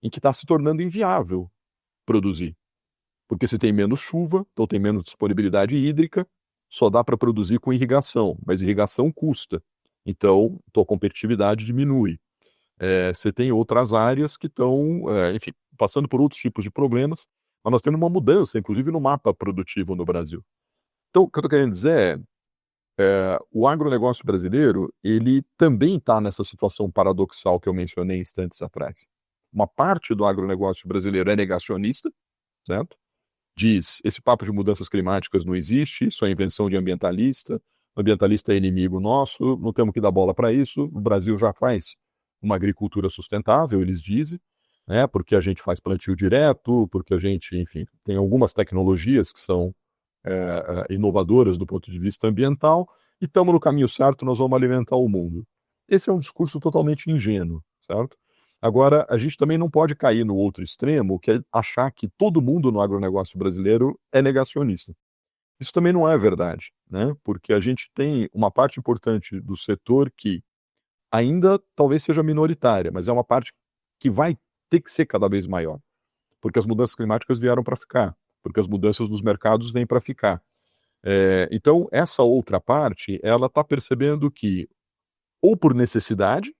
Speaker 2: em que está se tornando inviável produzir. Porque se tem menos chuva, então tem menos disponibilidade hídrica, só dá para produzir com irrigação, mas irrigação custa. Então, a competitividade diminui. Você tem outras áreas que estão, enfim, passando por outros tipos de problemas, mas nós temos uma mudança, inclusive no mapa produtivo no Brasil. Então, o que eu estou querendo dizer o agronegócio brasileiro, ele também está nessa situação paradoxal que eu mencionei instantes atrás. Uma parte do agronegócio brasileiro é negacionista, certo? Diz, esse papo de mudanças climáticas não existe, isso é invenção de ambientalista, o ambientalista é inimigo nosso, não temos que dar bola para isso. O Brasil já faz uma agricultura sustentável, eles dizem, né, porque a gente faz plantio direto, porque a gente, enfim, tem algumas tecnologias que são inovadoras do ponto de vista ambiental, e estamos no caminho certo, nós vamos alimentar o mundo. Esse é um discurso totalmente ingênuo, certo? Agora, a gente também não pode cair no outro extremo, que é achar que todo mundo no agronegócio brasileiro é negacionista. Isso também não é verdade, né? Porque a gente tem uma parte importante do setor que ainda talvez seja minoritária, mas é uma parte que vai ter que ser cada vez maior, porque as mudanças climáticas vieram para ficar, porque as mudanças nos mercados vêm para ficar. Então, essa outra parte, ela está percebendo que, ou por necessidade,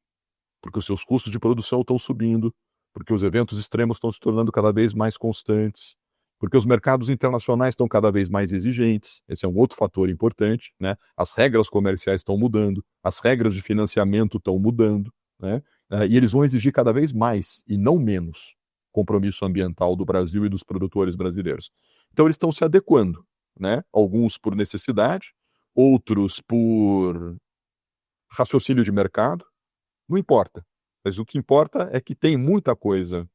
Speaker 2: porque os seus custos de produção estão subindo, porque os eventos extremos estão se tornando cada vez mais constantes, porque os mercados internacionais estão cada vez mais exigentes, esse é um outro fator importante, né? As regras comerciais estão mudando, as regras de financiamento estão mudando, né? E eles vão exigir cada vez mais, e não menos, compromisso ambiental do Brasil e dos produtores brasileiros. Então eles estão se adequando, né? Alguns por necessidade, outros por raciocínio de mercado, não importa. Mas o que importa é que tem muita coisa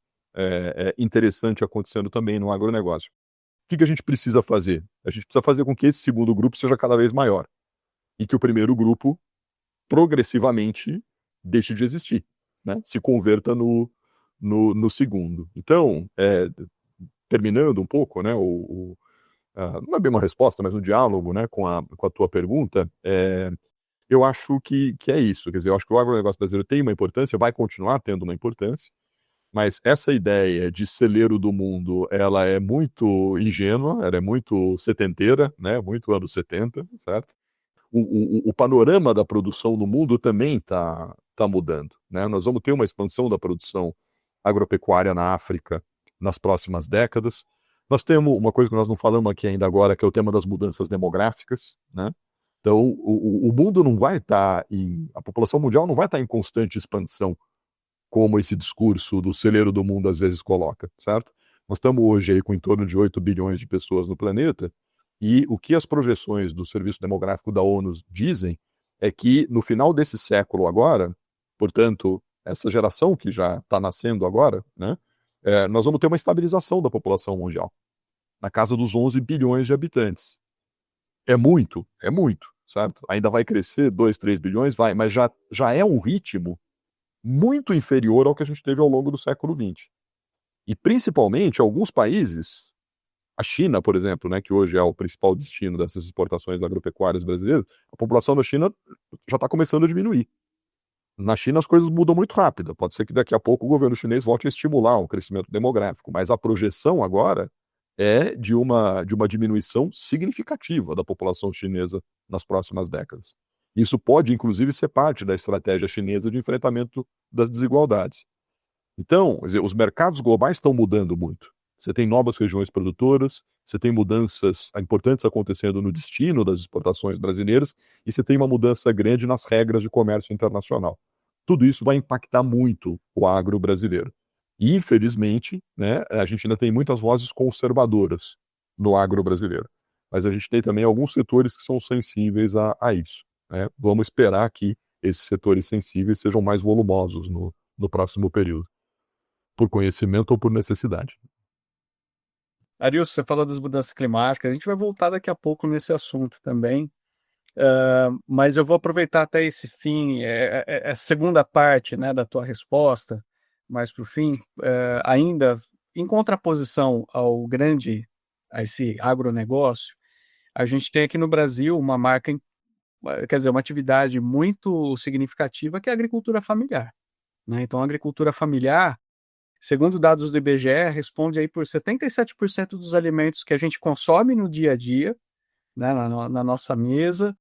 Speaker 2: interessante acontecendo também no agronegócio. O que a gente precisa fazer? A gente precisa fazer com que esse segundo grupo seja cada vez maior e que o primeiro grupo progressivamente deixe de existir, né? Se converta no segundo. Então, terminando um pouco, né, não é bem uma resposta, mas um diálogo, né, com a tua pergunta, eu acho que é isso. Quer dizer, eu acho que o agronegócio brasileiro tem uma importância, vai continuar tendo uma importância, mas essa ideia de celeiro do mundo, ela é muito ingênua, ela é muito setenteira, né, muito anos 70, certo? O panorama da produção no mundo também está mudando, né? Nós vamos ter uma expansão da produção agropecuária na África nas próximas décadas. Nós temos uma coisa que nós não falamos aqui ainda agora, que é o tema das mudanças demográficas, né? Então, o mundo não vai estar a população mundial não vai estar em constante expansão, como esse discurso do celeiro do mundo às vezes coloca, certo? Nós estamos hoje aí com em torno de 8 bilhões de pessoas no planeta, e o que as projeções do Serviço Demográfico da ONU dizem é que no final desse século agora, portanto, essa geração que já está nascendo agora, né, nós vamos ter uma estabilização da população mundial, na casa dos 11 bilhões de habitantes. É muito, certo? Ainda vai crescer 2, 3 bilhões, vai, mas já é um ritmo muito inferior ao que a gente teve ao longo do século XX. E principalmente alguns países, a China, por exemplo, né, que hoje é o principal destino dessas exportações agropecuárias brasileiras, a população da China já está começando a diminuir. Na China as coisas mudam muito rápido. Pode ser que daqui a pouco o governo chinês volte a estimular um crescimento demográfico, mas a projeção agora é de uma diminuição significativa da população chinesa nas próximas décadas. Isso pode, inclusive, ser parte da estratégia chinesa de enfrentamento das desigualdades. Então, quer dizer, os mercados globais estão mudando muito. Você tem novas regiões produtoras, você tem mudanças importantes acontecendo no destino das exportações brasileiras e você tem uma mudança grande nas regras de comércio internacional. Tudo isso vai impactar muito o agro brasileiro. E, infelizmente, né, a gente ainda tem muitas vozes conservadoras no agro brasileiro. Mas a gente tem também alguns setores que são sensíveis a isso, né? Vamos esperar que esses setores sensíveis sejam mais volumosos no próximo período, por conhecimento ou por necessidade.
Speaker 3: Arilson, você falou das mudanças climáticas, a gente vai voltar daqui a pouco nesse assunto também, mas eu vou aproveitar até esse fim, essa segunda parte, né, da tua resposta, mais para o fim, ainda em contraposição a esse agronegócio, a gente tem aqui no Brasil uma marca, quer dizer, uma atividade muito significativa que é a agricultura familiar, né? Então, a agricultura familiar, segundo dados do IBGE, responde aí por 77% dos alimentos que a gente consome no dia a dia, né, na nossa mesa,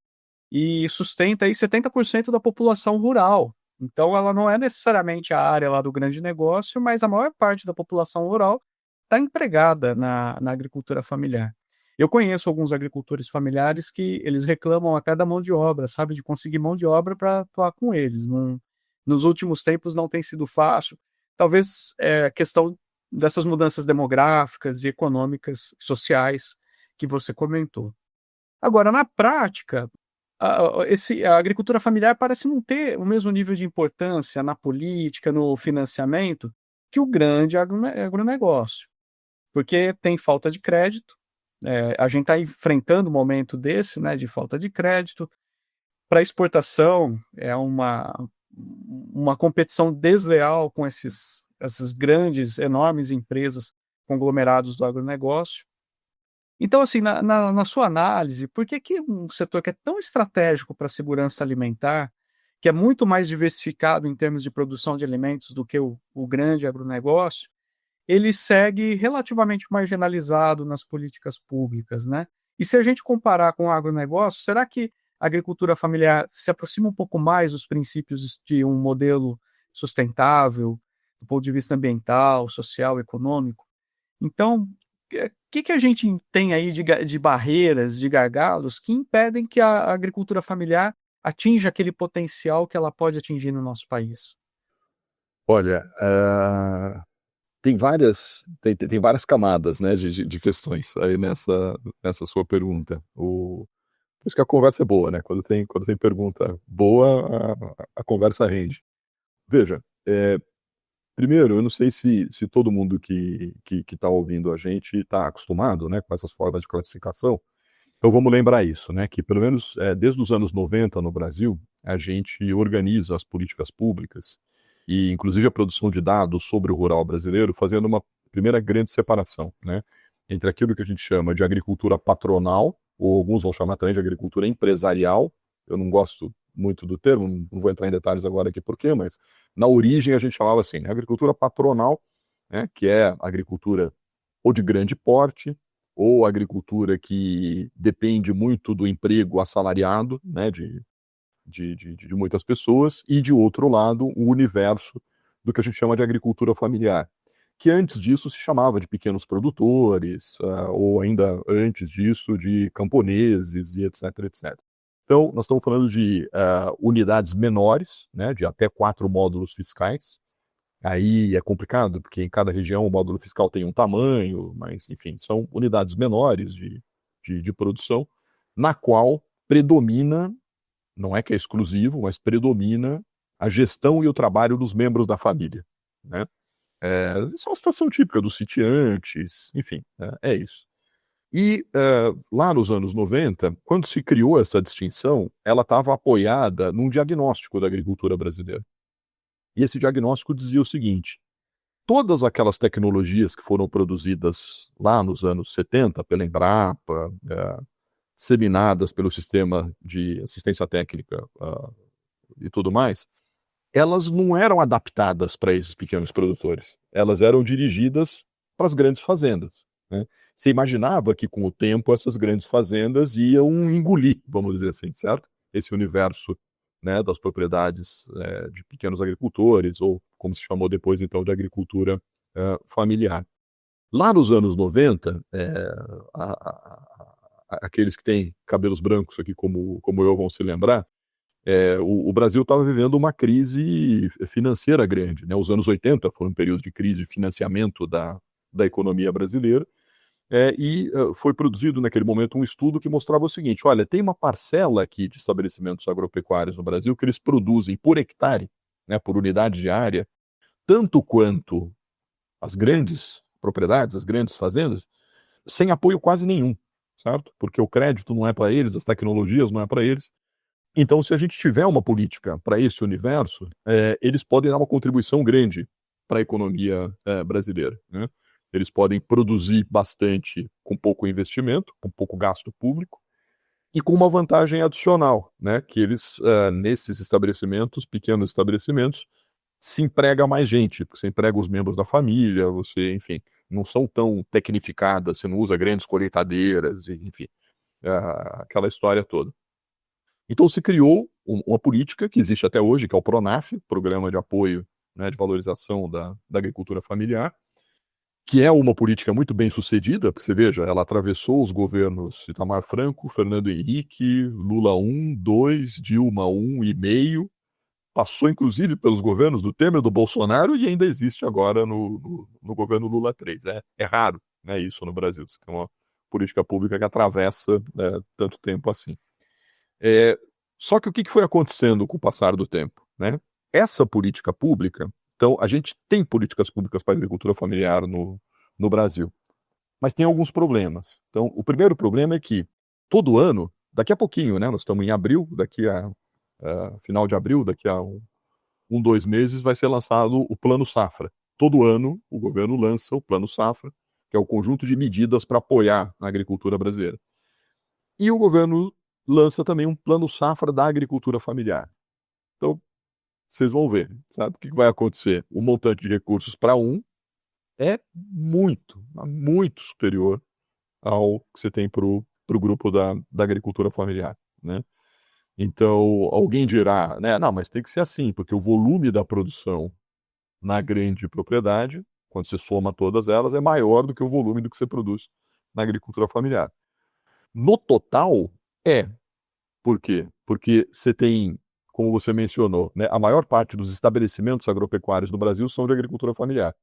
Speaker 3: e sustenta aí 70% da população rural. Então, ela não é necessariamente a área lá do grande negócio, mas a maior parte da população rural está empregada na agricultura familiar. Eu conheço alguns agricultores familiares que eles reclamam até da mão de obra, sabe, de conseguir mão de obra para atuar com eles. Nos últimos tempos não tem sido fácil. Talvez a questão dessas mudanças demográficas e econômicas, sociais, que você comentou. Agora, na prática, a agricultura familiar parece não ter o mesmo nível de importância na política, no financiamento, que o grande agronegócio, porque tem falta de crédito. A gente está enfrentando um momento desse, né, de falta de crédito. Para exportação, é uma competição desleal com essas grandes, enormes empresas, conglomerados do agronegócio. Então, assim, na sua análise, por que um setor que é tão estratégico para a segurança alimentar, que é muito mais diversificado em termos de produção de alimentos do que o grande agronegócio, ele segue relativamente marginalizado nas políticas públicas, né? E se a gente comparar com o agronegócio, será que a agricultura familiar se aproxima um pouco mais dos princípios de um modelo sustentável, do ponto de vista ambiental, social, econômico? Então, o que a gente tem aí de barreiras, de gargalos, que impedem que a agricultura familiar atinja aquele potencial que ela pode atingir no nosso país?
Speaker 2: Olha, tem várias camadas, né, de questões aí nessa sua pergunta. Por isso que a conversa é boa, né? Quando tem pergunta boa, a conversa rende. Veja, primeiro, eu não sei se todo mundo que está ouvindo a gente está acostumado, né, com essas formas de classificação. Então vamos lembrar isso, né, que pelo menos desde os anos 90 no Brasil, a gente organiza as políticas públicas e inclusive a produção de dados sobre o rural brasileiro, fazendo uma primeira grande separação, né, entre aquilo que a gente chama de agricultura patronal, ou alguns vão chamar também de agricultura empresarial. Eu não gosto muito do termo, não vou entrar em detalhes agora aqui por quê, mas na origem a gente chamava assim, né, agricultura patronal, né, que é agricultura ou de grande porte, ou agricultura que depende muito do emprego assalariado, né, de muitas pessoas, e de outro lado, o universo do que a gente chama de agricultura familiar, que antes disso se chamava de pequenos produtores, ou ainda antes disso de camponeses e etc, etc. Então, nós estamos falando de unidades menores, né, de até 4 módulos fiscais. Aí é complicado, porque em cada região o módulo fiscal tem um tamanho, mas, enfim, são unidades menores de produção, na qual predomina, não é que é exclusivo, mas predomina a gestão e o trabalho dos membros da família, né? Isso é uma situação típica dos sitiantes, enfim, é isso. E lá nos anos 90, quando se criou essa distinção, ela estava apoiada num diagnóstico da agricultura brasileira. E esse diagnóstico dizia o seguinte: todas aquelas tecnologias que foram produzidas lá nos anos 70 pela Embrapa, disseminadas pelo sistema de assistência técnica e tudo mais, elas não eram adaptadas para esses pequenos produtores. Elas eram dirigidas para as grandes fazendas, né? Você imaginava que com o tempo essas grandes fazendas iam engolir, vamos dizer assim, certo? Esse universo, né, das propriedades de pequenos agricultores, ou como se chamou depois então de agricultura familiar. Lá nos anos 90, aqueles que têm cabelos brancos aqui como eu vão se lembrar, o Brasil estava vivendo uma crise financeira grande, né? Os anos 80 foram um período de crise de financiamento da economia brasileira, e foi produzido naquele momento um estudo que mostrava o seguinte: olha, tem uma parcela aqui de estabelecimentos agropecuários no Brasil que eles produzem por hectare, né, por unidade de área, tanto quanto as grandes propriedades, as grandes fazendas, sem apoio quase nenhum, certo? Porque o crédito não é para eles, as tecnologias não é para eles. Então, se a gente tiver uma política para esse universo, eles podem dar uma contribuição grande para a economia brasileira, né? Eles podem produzir bastante com pouco investimento, com pouco gasto público, e com uma vantagem adicional, né? Que eles, nesses estabelecimentos, pequenos estabelecimentos, se emprega mais gente, porque você emprega os membros da família, você, enfim, não são tão tecnificadas, você não usa grandes colheitadeiras, enfim, aquela história toda. Então se criou uma política que existe até hoje, que é o PRONAF, Programa de Apoio, né, de Valorização da Agricultura Familiar, que é uma política muito bem sucedida, porque você veja, ela atravessou os governos Itamar Franco, Fernando Henrique, Lula 1, 2, Dilma 1,5, passou inclusive pelos governos do Temer, do Bolsonaro, e ainda existe agora no governo Lula 3. É raro, né, isso no Brasil, isso é uma política pública que atravessa tanto tempo assim. Só que o que foi acontecendo com o passar do tempo, né? Essa política pública, então a gente tem políticas públicas para a agricultura familiar no Brasil, mas tem alguns problemas. Então, o primeiro problema é que todo ano, daqui a pouquinho, né? Nós estamos em abril, daqui a final de abril, daqui a 2 meses, vai ser lançado o Plano Safra. Todo ano, o governo lança o Plano Safra, que é o conjunto de medidas para apoiar a agricultura brasileira. E o governo lança também um Plano Safra da agricultura familiar. Então, vocês vão ver, sabe o que vai acontecer? O montante de recursos para um é muito, muito superior ao que você tem para o grupo da agricultura familiar, né? Então, alguém dirá, né, não, mas tem que ser assim, porque o volume da produção na grande propriedade, quando você soma todas elas, é maior do que o volume do que você produz na agricultura familiar. No total, é. Por quê? Porque você tem, como você mencionou, né, a maior parte dos estabelecimentos agropecuários do Brasil são de agricultura familiar,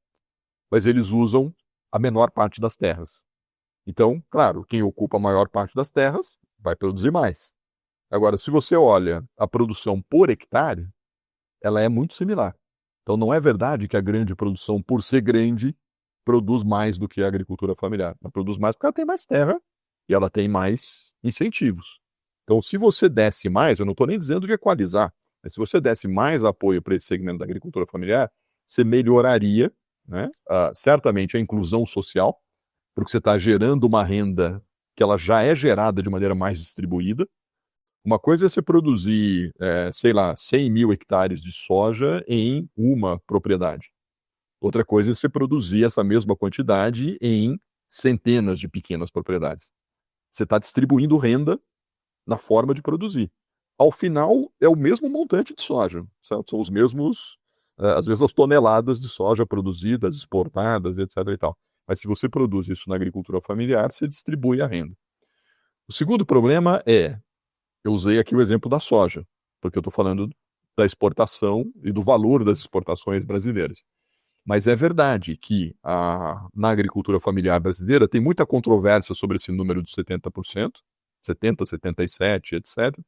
Speaker 2: mas eles usam a menor parte das terras. Então, claro, quem ocupa a maior parte das terras vai produzir mais. Agora, se você olha a produção por hectare, ela é muito similar. Então, não é verdade que a grande produção, por ser grande, produz mais do que a agricultura familiar. Ela produz mais porque ela tem mais terra e ela tem mais incentivos. Então, se você desse mais, eu não estou nem dizendo de equalizar, mas se você desse mais apoio para esse segmento da agricultura familiar, você melhoraria, né, certamente a inclusão social, porque você está gerando uma renda que ela já é gerada de maneira mais distribuída. Uma coisa é você produzir, sei lá, 100 mil hectares de soja em uma propriedade. Outra coisa é você produzir essa mesma quantidade em centenas de pequenas propriedades. Você está distribuindo renda na forma de produzir. Ao final, é o mesmo montante de soja. Certo? São os mesmos, as mesmas toneladas de soja produzidas, exportadas, etc. e tal. Mas se você produz isso na agricultura familiar, você distribui a renda. O segundo problema é, eu usei aqui o exemplo da soja, porque eu estou falando da exportação e do valor das exportações brasileiras. Mas é verdade que na agricultura familiar brasileira tem muita controvérsia sobre esse número de 70%, 70, 77, etc.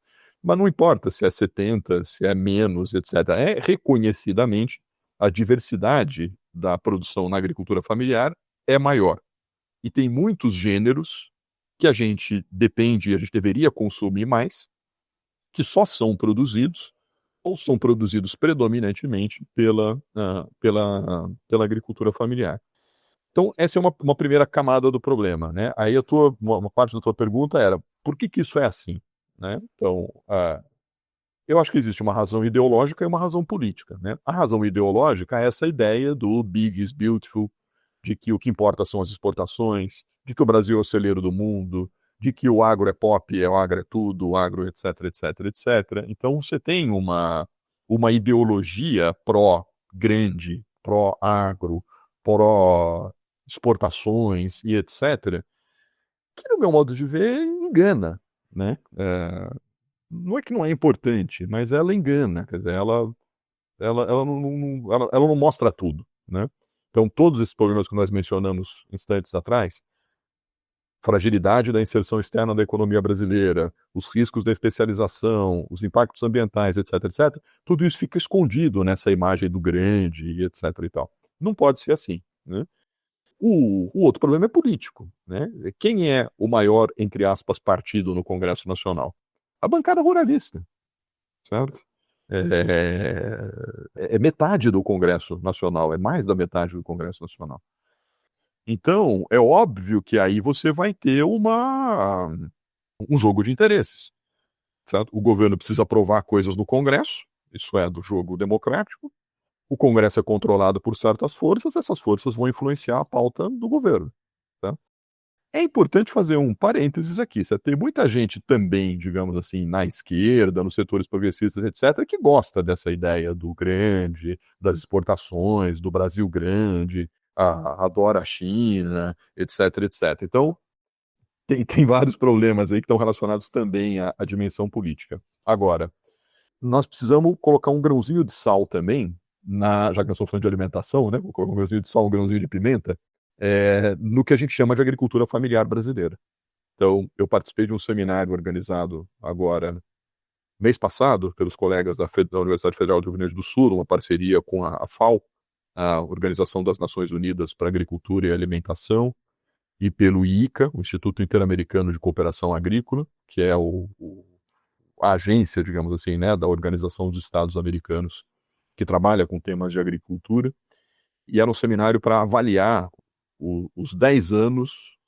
Speaker 2: Mas não importa se é 70, se é menos, etc. É reconhecidamente a diversidade da produção na agricultura familiar é maior. E tem muitos gêneros que a gente depende, a gente deveria consumir mais, que só são produzidos ou são produzidos predominantemente pela agricultura familiar. Então, essa é uma primeira camada do problema, né? Aí uma parte da tua pergunta era, por que isso é assim? Né? Então, eu acho que existe uma razão ideológica e uma razão política, né? A razão ideológica é essa ideia do big is beautiful, de que o que importa são as exportações, de que o Brasil é o celeiro do mundo, de que o agro é pop, o agro é tudo, o agro etc, etc, etc. Então você tem uma ideologia pró-grande, pró-agro, pró-exportações e etc., que no meu modo de ver engana, né? Não é que não é importante, mas ela engana, quer dizer, ela não mostra tudo, né? Então todos esses problemas que nós mencionamos instantes atrás, fragilidade da inserção externa da economia brasileira, os riscos da especialização, os impactos ambientais, etc, etc, tudo isso fica escondido nessa imagem do grande, etc e tal. Não pode ser assim, né? O outro problema é político, né? Quem é o maior, entre aspas, partido no Congresso Nacional? A bancada ruralista, certo? É metade do Congresso Nacional, é mais da metade do Congresso Nacional. Então, é óbvio que aí você vai ter um jogo de interesses. Certo? O governo precisa aprovar coisas no Congresso, isso é do jogo democrático. O Congresso é controlado por certas forças, essas forças vão influenciar a pauta do governo. Tá? É importante fazer um parênteses aqui. Você tem muita gente também, digamos assim, na esquerda, nos setores progressistas, etc., que gosta dessa ideia do grande, das exportações, do Brasil grande, adora a China, etc, etc. Então, tem vários problemas aí que estão relacionados também à dimensão política. Agora, nós precisamos colocar um grãozinho de sal também, já que nós estamos falando de alimentação, né? Vou colocar um grãozinho de sal, um grãozinho de pimenta, no que a gente chama de agricultura familiar brasileira. Então, eu participei de um seminário organizado agora mês passado pelos colegas da Universidade Federal do Rio Grande do Sul, uma parceria com a FAO, a Organização das Nações Unidas para a Agricultura e Alimentação, e pelo IICA, o Instituto Interamericano de Cooperação Agrícola, que é a agência, digamos assim, né, da Organização dos Estados Americanos, que trabalha com temas de agricultura, e era um seminário para avaliar os 10 anos.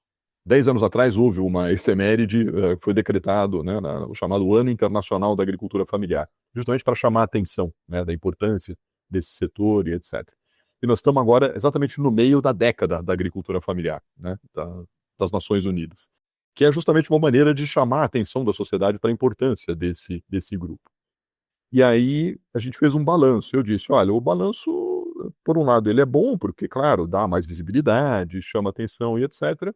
Speaker 2: 10 anos atrás houve uma efeméride, foi decretado, né, o chamado Ano Internacional da Agricultura Familiar, justamente para chamar a atenção, né, da importância desse setor e etc. E nós estamos agora exatamente no meio da década da agricultura familiar, né, das Nações Unidas, que é justamente uma maneira de chamar a atenção da sociedade para a importância desse grupo. E aí a gente fez um balanço. Eu disse, olha, o balanço, por um lado, ele é bom, porque, claro, dá mais visibilidade, chama atenção e etc.,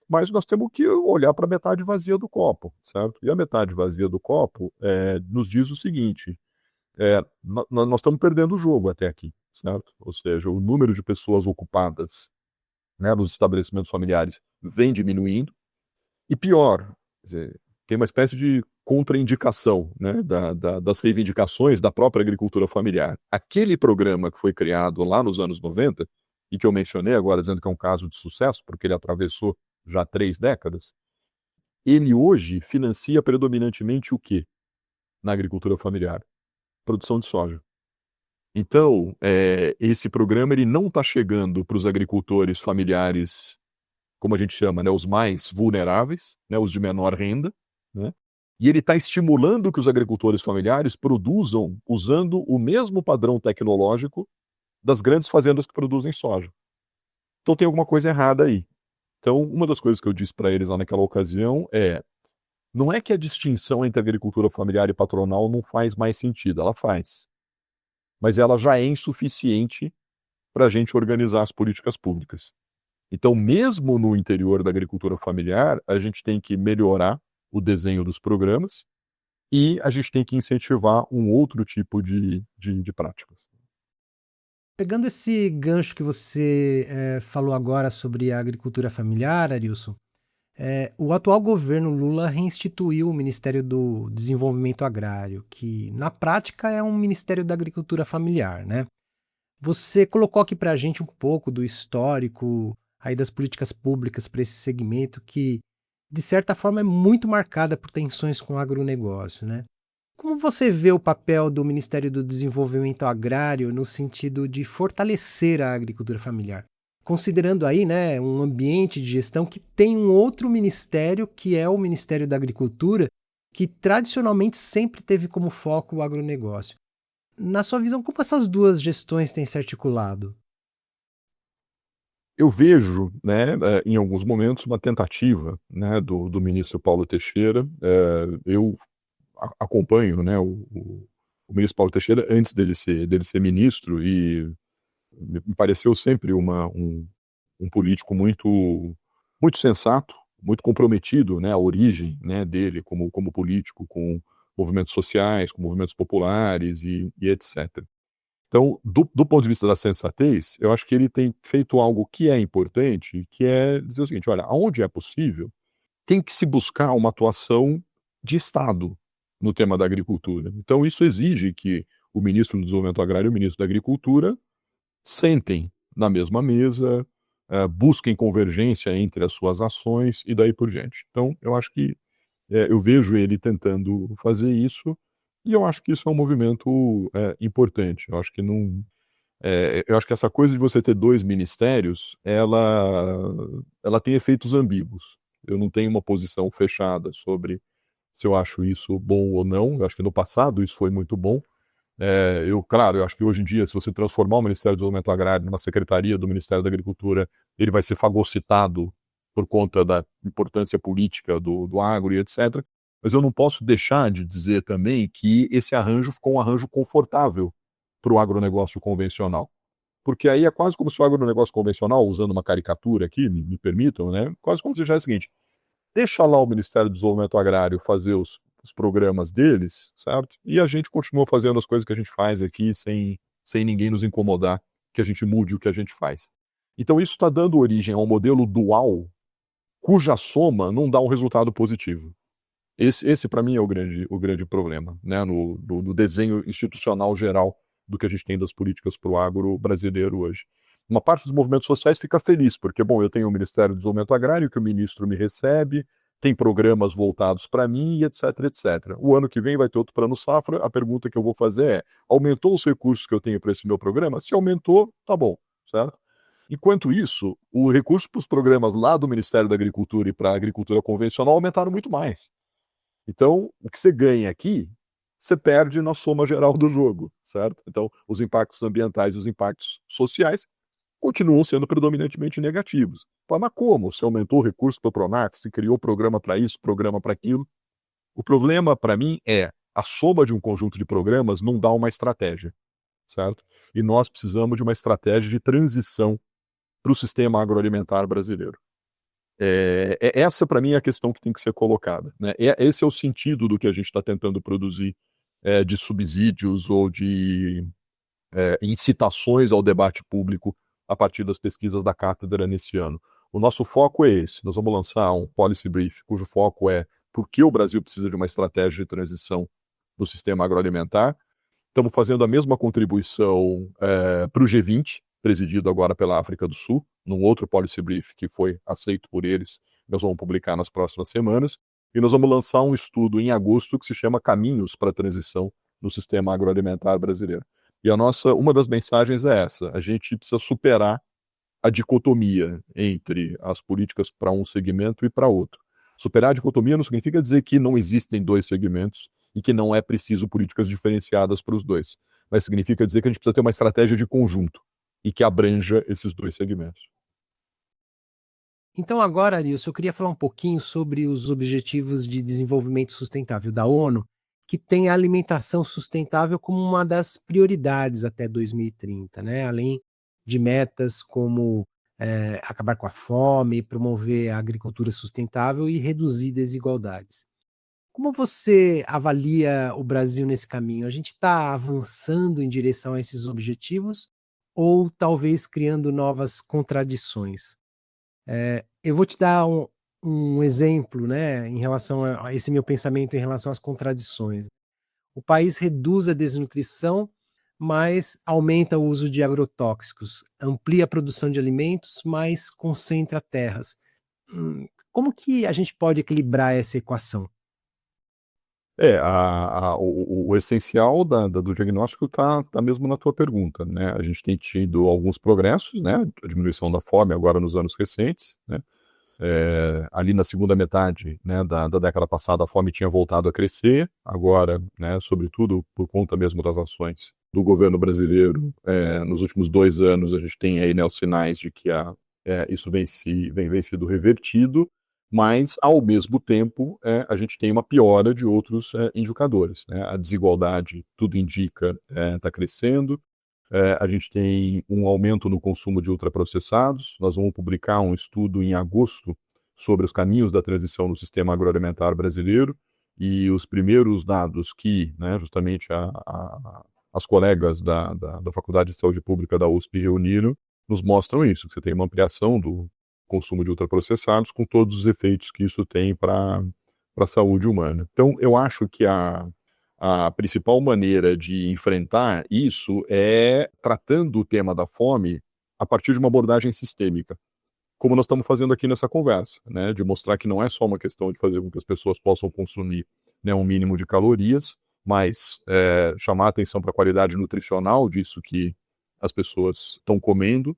Speaker 2: mas nós temos que olhar para a metade vazia do copo, certo? E a metade vazia do copo nos diz o seguinte, nós estamos perdendo o jogo até aqui, certo? Ou seja, o número de pessoas ocupadas, né, nos estabelecimentos familiares vem diminuindo, e pior, quer dizer, tem uma espécie de contraindicação, né, das reivindicações da própria agricultura familiar. Aquele programa que foi criado lá nos anos 90, e que eu mencionei agora dizendo que é um caso de sucesso, porque ele atravessou já 3 décadas, ele hoje financia predominantemente o quê na agricultura familiar? Produção de soja. Então, esse programa ele não está chegando para os agricultores familiares, como a gente chama, né, os mais vulneráveis, né, os de menor renda, né, e ele está estimulando que os agricultores familiares produzam usando o mesmo padrão tecnológico das grandes fazendas que produzem soja. Então tem alguma coisa errada aí. Então, uma das coisas que eu disse para eles lá naquela ocasião não é que a distinção entre agricultura familiar e patronal não faz mais sentido, ela faz. Mas ela já é insuficiente para a gente organizar as políticas públicas. Então, mesmo no interior da agricultura familiar, a gente tem que melhorar o desenho dos programas e a gente tem que incentivar um outro tipo de práticas.
Speaker 1: Pegando esse gancho que você falou agora sobre a agricultura familiar, Arilson, o atual governo Lula reinstituiu o Ministério do Desenvolvimento Agrário, que na prática é um Ministério da Agricultura Familiar, né? Você colocou aqui para a gente um pouco do histórico aí das políticas públicas para esse segmento que, de certa forma, é muito marcada por tensões com o agronegócio, né? Como você vê o papel do Ministério do Desenvolvimento Agrário no sentido de fortalecer a agricultura familiar? Considerando aí, né, um ambiente de gestão que tem um outro ministério, que é o Ministério da Agricultura, que tradicionalmente sempre teve como foco o agronegócio. Na sua visão, como essas duas gestões têm se articulado?
Speaker 2: Eu vejo, né, em alguns momentos, uma tentativa, né, do ministro Paulo Teixeira. Eu acompanho, né, o ministro Paulo Teixeira antes dele ser ministro, e me pareceu sempre um político muito sensato, muito comprometido, né, à origem, né, dele como político, com movimentos sociais, com movimentos populares e etc. Então, do ponto de vista da sensatez, eu acho que ele tem feito algo que é importante, que é dizer o seguinte, olha, aonde é possível, tem que se buscar uma atuação de Estado no tema da agricultura. Então, isso exige que o ministro do Desenvolvimento Agrário e o ministro da Agricultura sentem na mesma mesa, busquem convergência entre as suas ações e daí por diante. Então, eu acho que eu vejo ele tentando fazer isso, e eu acho que isso é um movimento importante. Eu acho que não, eu acho que essa coisa de você ter 2 ministérios, ela tem efeitos ambíguos. Eu não tenho uma posição fechada sobre se eu acho isso bom ou não. Eu acho que no passado isso foi muito bom. Claro, eu acho que hoje em dia, se você transformar o Ministério do Desenvolvimento Agrário numa secretaria do Ministério da Agricultura, ele vai ser fagocitado por conta da importância política do agro e etc. Mas eu não posso deixar de dizer também que esse arranjo ficou um arranjo confortável para o agronegócio convencional. Porque aí é quase como se o agronegócio convencional, usando uma caricatura aqui, me permitam, né? Quase como se já é o seguinte, deixa lá o Ministério do Desenvolvimento Agrário fazer os programas deles, certo? E a gente continua fazendo as coisas que a gente faz aqui sem ninguém nos incomodar, que a gente mude o que a gente faz. Então isso está dando origem a um modelo dual, cuja soma não dá um resultado positivo. Esse para mim é o grande problema, né, no desenho institucional geral do que a gente tem das políticas para o agro brasileiro hoje. Uma parte dos movimentos sociais fica feliz, porque, bom, eu tenho o Ministério do Desenvolvimento Agrário, que o ministro me recebe, tem programas voltados para mim, etc, etc. O ano que vem vai ter outro plano safra, a pergunta que eu vou fazer é, aumentou os recursos que eu tenho para esse meu programa? Se aumentou, tá bom, certo? Enquanto isso, o recurso para os programas lá do Ministério da Agricultura e para a agricultura convencional aumentaram muito mais. Então, o que você ganha aqui, você perde na soma geral do jogo, certo? Então, os impactos ambientais e os impactos sociais continuam sendo predominantemente negativos. Mas como? Se aumentou o recurso para o Pronaf, se criou programa para isso, programa para aquilo. O problema, para mim, é a soma de um conjunto de programas não dá uma estratégia, certo? E nós precisamos de uma estratégia de transição para o sistema agroalimentar brasileiro. Essa, para mim, é a questão que tem que ser colocada, né? Esse é o sentido do que a gente está tentando produzir de subsídios ou de incitações ao debate público a partir das pesquisas da cátedra nesse ano. O nosso foco é esse. Nós vamos lançar um policy brief cujo foco é por que o Brasil precisa de uma estratégia de transição do sistema agroalimentar. Estamos fazendo a mesma contribuição para o G20, presidido agora pela África do Sul, num outro policy brief que foi aceito por eles. Nós vamos publicar nas próximas semanas. E nós vamos lançar um estudo em agosto que se chama Caminhos para a Transição no Sistema Agroalimentar Brasileiro. E uma das mensagens é essa: a gente precisa superar a dicotomia entre as políticas para um segmento e para outro. Superar a dicotomia não significa dizer que não existem dois segmentos e que não é preciso políticas diferenciadas para os dois, mas significa dizer que a gente precisa ter uma estratégia de conjunto e que abranja esses dois segmentos.
Speaker 1: Então agora, Arilson, eu queria falar um pouquinho sobre os Objetivos de Desenvolvimento Sustentável da ONU, que tem a alimentação sustentável como uma das prioridades até 2030, né? Além de metas como acabar com a fome, promover a agricultura sustentável e reduzir desigualdades. Como você avalia o Brasil nesse caminho? A gente está avançando em direção a esses objetivos ou talvez criando novas contradições? Eu vou te dar um exemplo, né, em relação a esse meu pensamento em relação às contradições. O país reduz a desnutrição, mas aumenta o uso de agrotóxicos, amplia a produção de alimentos, mas concentra terras. Como que a gente pode equilibrar essa equação?
Speaker 2: O essencial do diagnóstico está mesmo na tua pergunta, né? A gente tem tido alguns progressos, né? A diminuição da fome agora nos anos recentes, né? Ali na segunda metade, né, da década passada, a fome tinha voltado a crescer. Agora, né, sobretudo por conta mesmo das ações do governo brasileiro, nos últimos 2 anos a gente tem aí, né, os sinais de que isso vem sido revertido, mas ao mesmo tempo a gente tem uma piora de outros indicadores, né? A desigualdade, tudo indica, está crescendo. A gente tem um aumento no consumo de ultraprocessados. Nós vamos publicar um estudo em agosto sobre os caminhos da transição no sistema agroalimentar brasileiro, e os primeiros dados que, né, justamente as colegas da Faculdade de Saúde Pública da USP reuniram nos mostram isso, que você tem uma ampliação do consumo de ultraprocessados com todos os efeitos que isso tem para a saúde humana. Então, eu acho que a principal maneira de enfrentar isso é tratando o tema da fome a partir de uma abordagem sistêmica, como nós estamos fazendo aqui nessa conversa, né? De mostrar que não é só uma questão de fazer com que as pessoas possam consumir, né, um mínimo de calorias, mas chamar atenção para a qualidade nutricional disso que as pessoas estão comendo,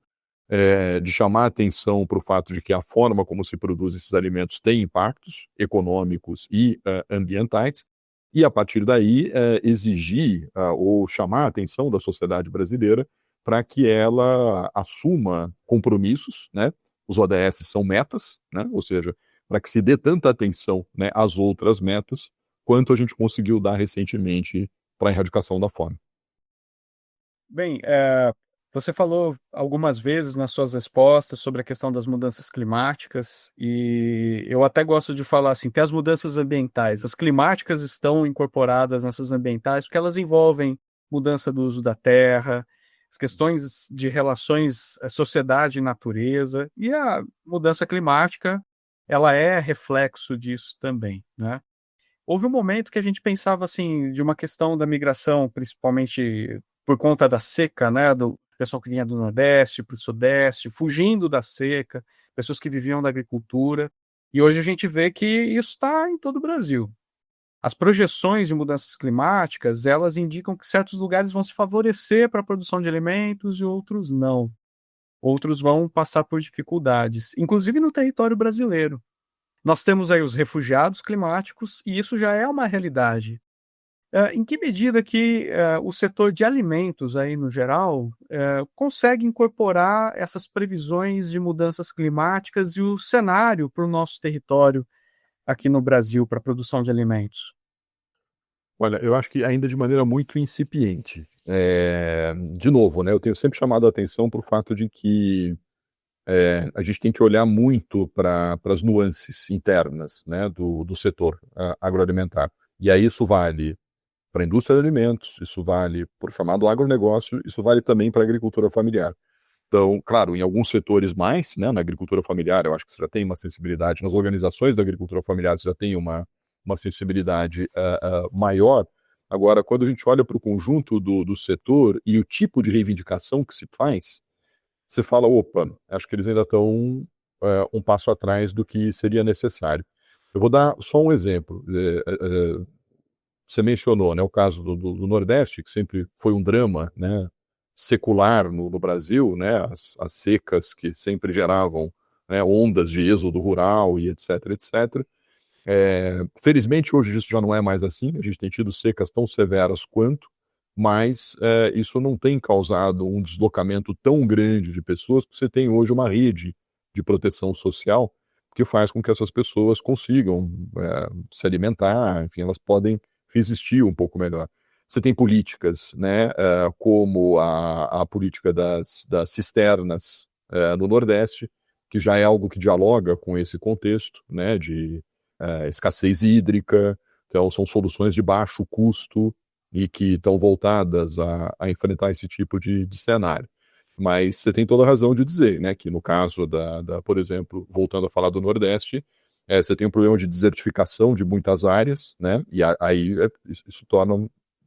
Speaker 2: de chamar atenção para o fato de que a forma como se produz esses alimentos tem impactos econômicos e ambientais, e a partir daí exigir ou chamar a atenção da sociedade brasileira para que ela assuma compromissos, né? Os ODS são metas, né? Ou seja, para que se dê tanta atenção, né, às outras metas quanto a gente conseguiu dar recentemente para a erradicação da fome.
Speaker 3: Bem, você falou algumas vezes nas suas respostas sobre a questão das mudanças climáticas, e eu até gosto de falar assim, tem as mudanças ambientais. As climáticas estão incorporadas nessas ambientais porque elas envolvem mudança do uso da terra, as questões de relações sociedade e natureza, e a mudança climática, ela é reflexo disso também, né? houve um momento que a gente pensava assim, de uma questão da migração, principalmente por conta da seca, né, do pessoal que vinha do Nordeste para o Sudeste, fugindo da seca, pessoas que viviam da agricultura, e hoje a gente vê que isso está em todo o Brasil. As projeções de mudanças climáticas, elas indicam que certos lugares vão se favorecer para a produção de alimentos e outros não. Outros vão passar por dificuldades, inclusive no território brasileiro. Nós temos aí os refugiados climáticos e isso já é uma realidade. Em que medida que o setor de alimentos aí no geral consegue incorporar essas previsões de mudanças climáticas e o cenário para o nosso território aqui no Brasil para a produção de alimentos?
Speaker 2: Olha, eu acho que ainda de maneira muito incipiente. De novo, né, eu tenho sempre chamado a atenção para o fato de que a gente tem que olhar muito para as nuances internas, né, do setor agroalimentar. E aí isso vale para a indústria de alimentos, isso vale para o chamado agronegócio, isso vale também para a agricultura familiar. Então, claro, em alguns setores mais, né, na agricultura familiar, eu acho que você já tem uma sensibilidade, nas organizações da agricultura familiar, você já tem uma sensibilidade maior. Agora, quando a gente olha para o conjunto do setor e o tipo de reivindicação que se faz, você fala, opa, acho que eles ainda estão um passo atrás do que seria necessário. Eu vou dar só um exemplo. Você mencionou, né, o caso do Nordeste, que sempre foi um drama, né, secular no Brasil, né, as secas que sempre geravam, né, ondas de êxodo rural e etc, etc. Felizmente hoje isso já não é mais assim, a gente tem tido secas tão severas quanto, mas isso não tem causado um deslocamento tão grande de pessoas, porque você tem hoje uma rede de proteção social que faz com que essas pessoas consigam se alimentar, enfim, elas podem resistir um pouco melhor. Você tem políticas, né, como a política das cisternas no Nordeste, que já é algo que dialoga com esse contexto, né, de escassez hídrica. Então são soluções de baixo custo e que estão voltadas a enfrentar esse tipo de cenário. Mas você tem toda a razão de dizer, né, que no caso por exemplo, voltando a falar do Nordeste, você tem um problema de desertificação de muitas áreas, né, e aí isso torna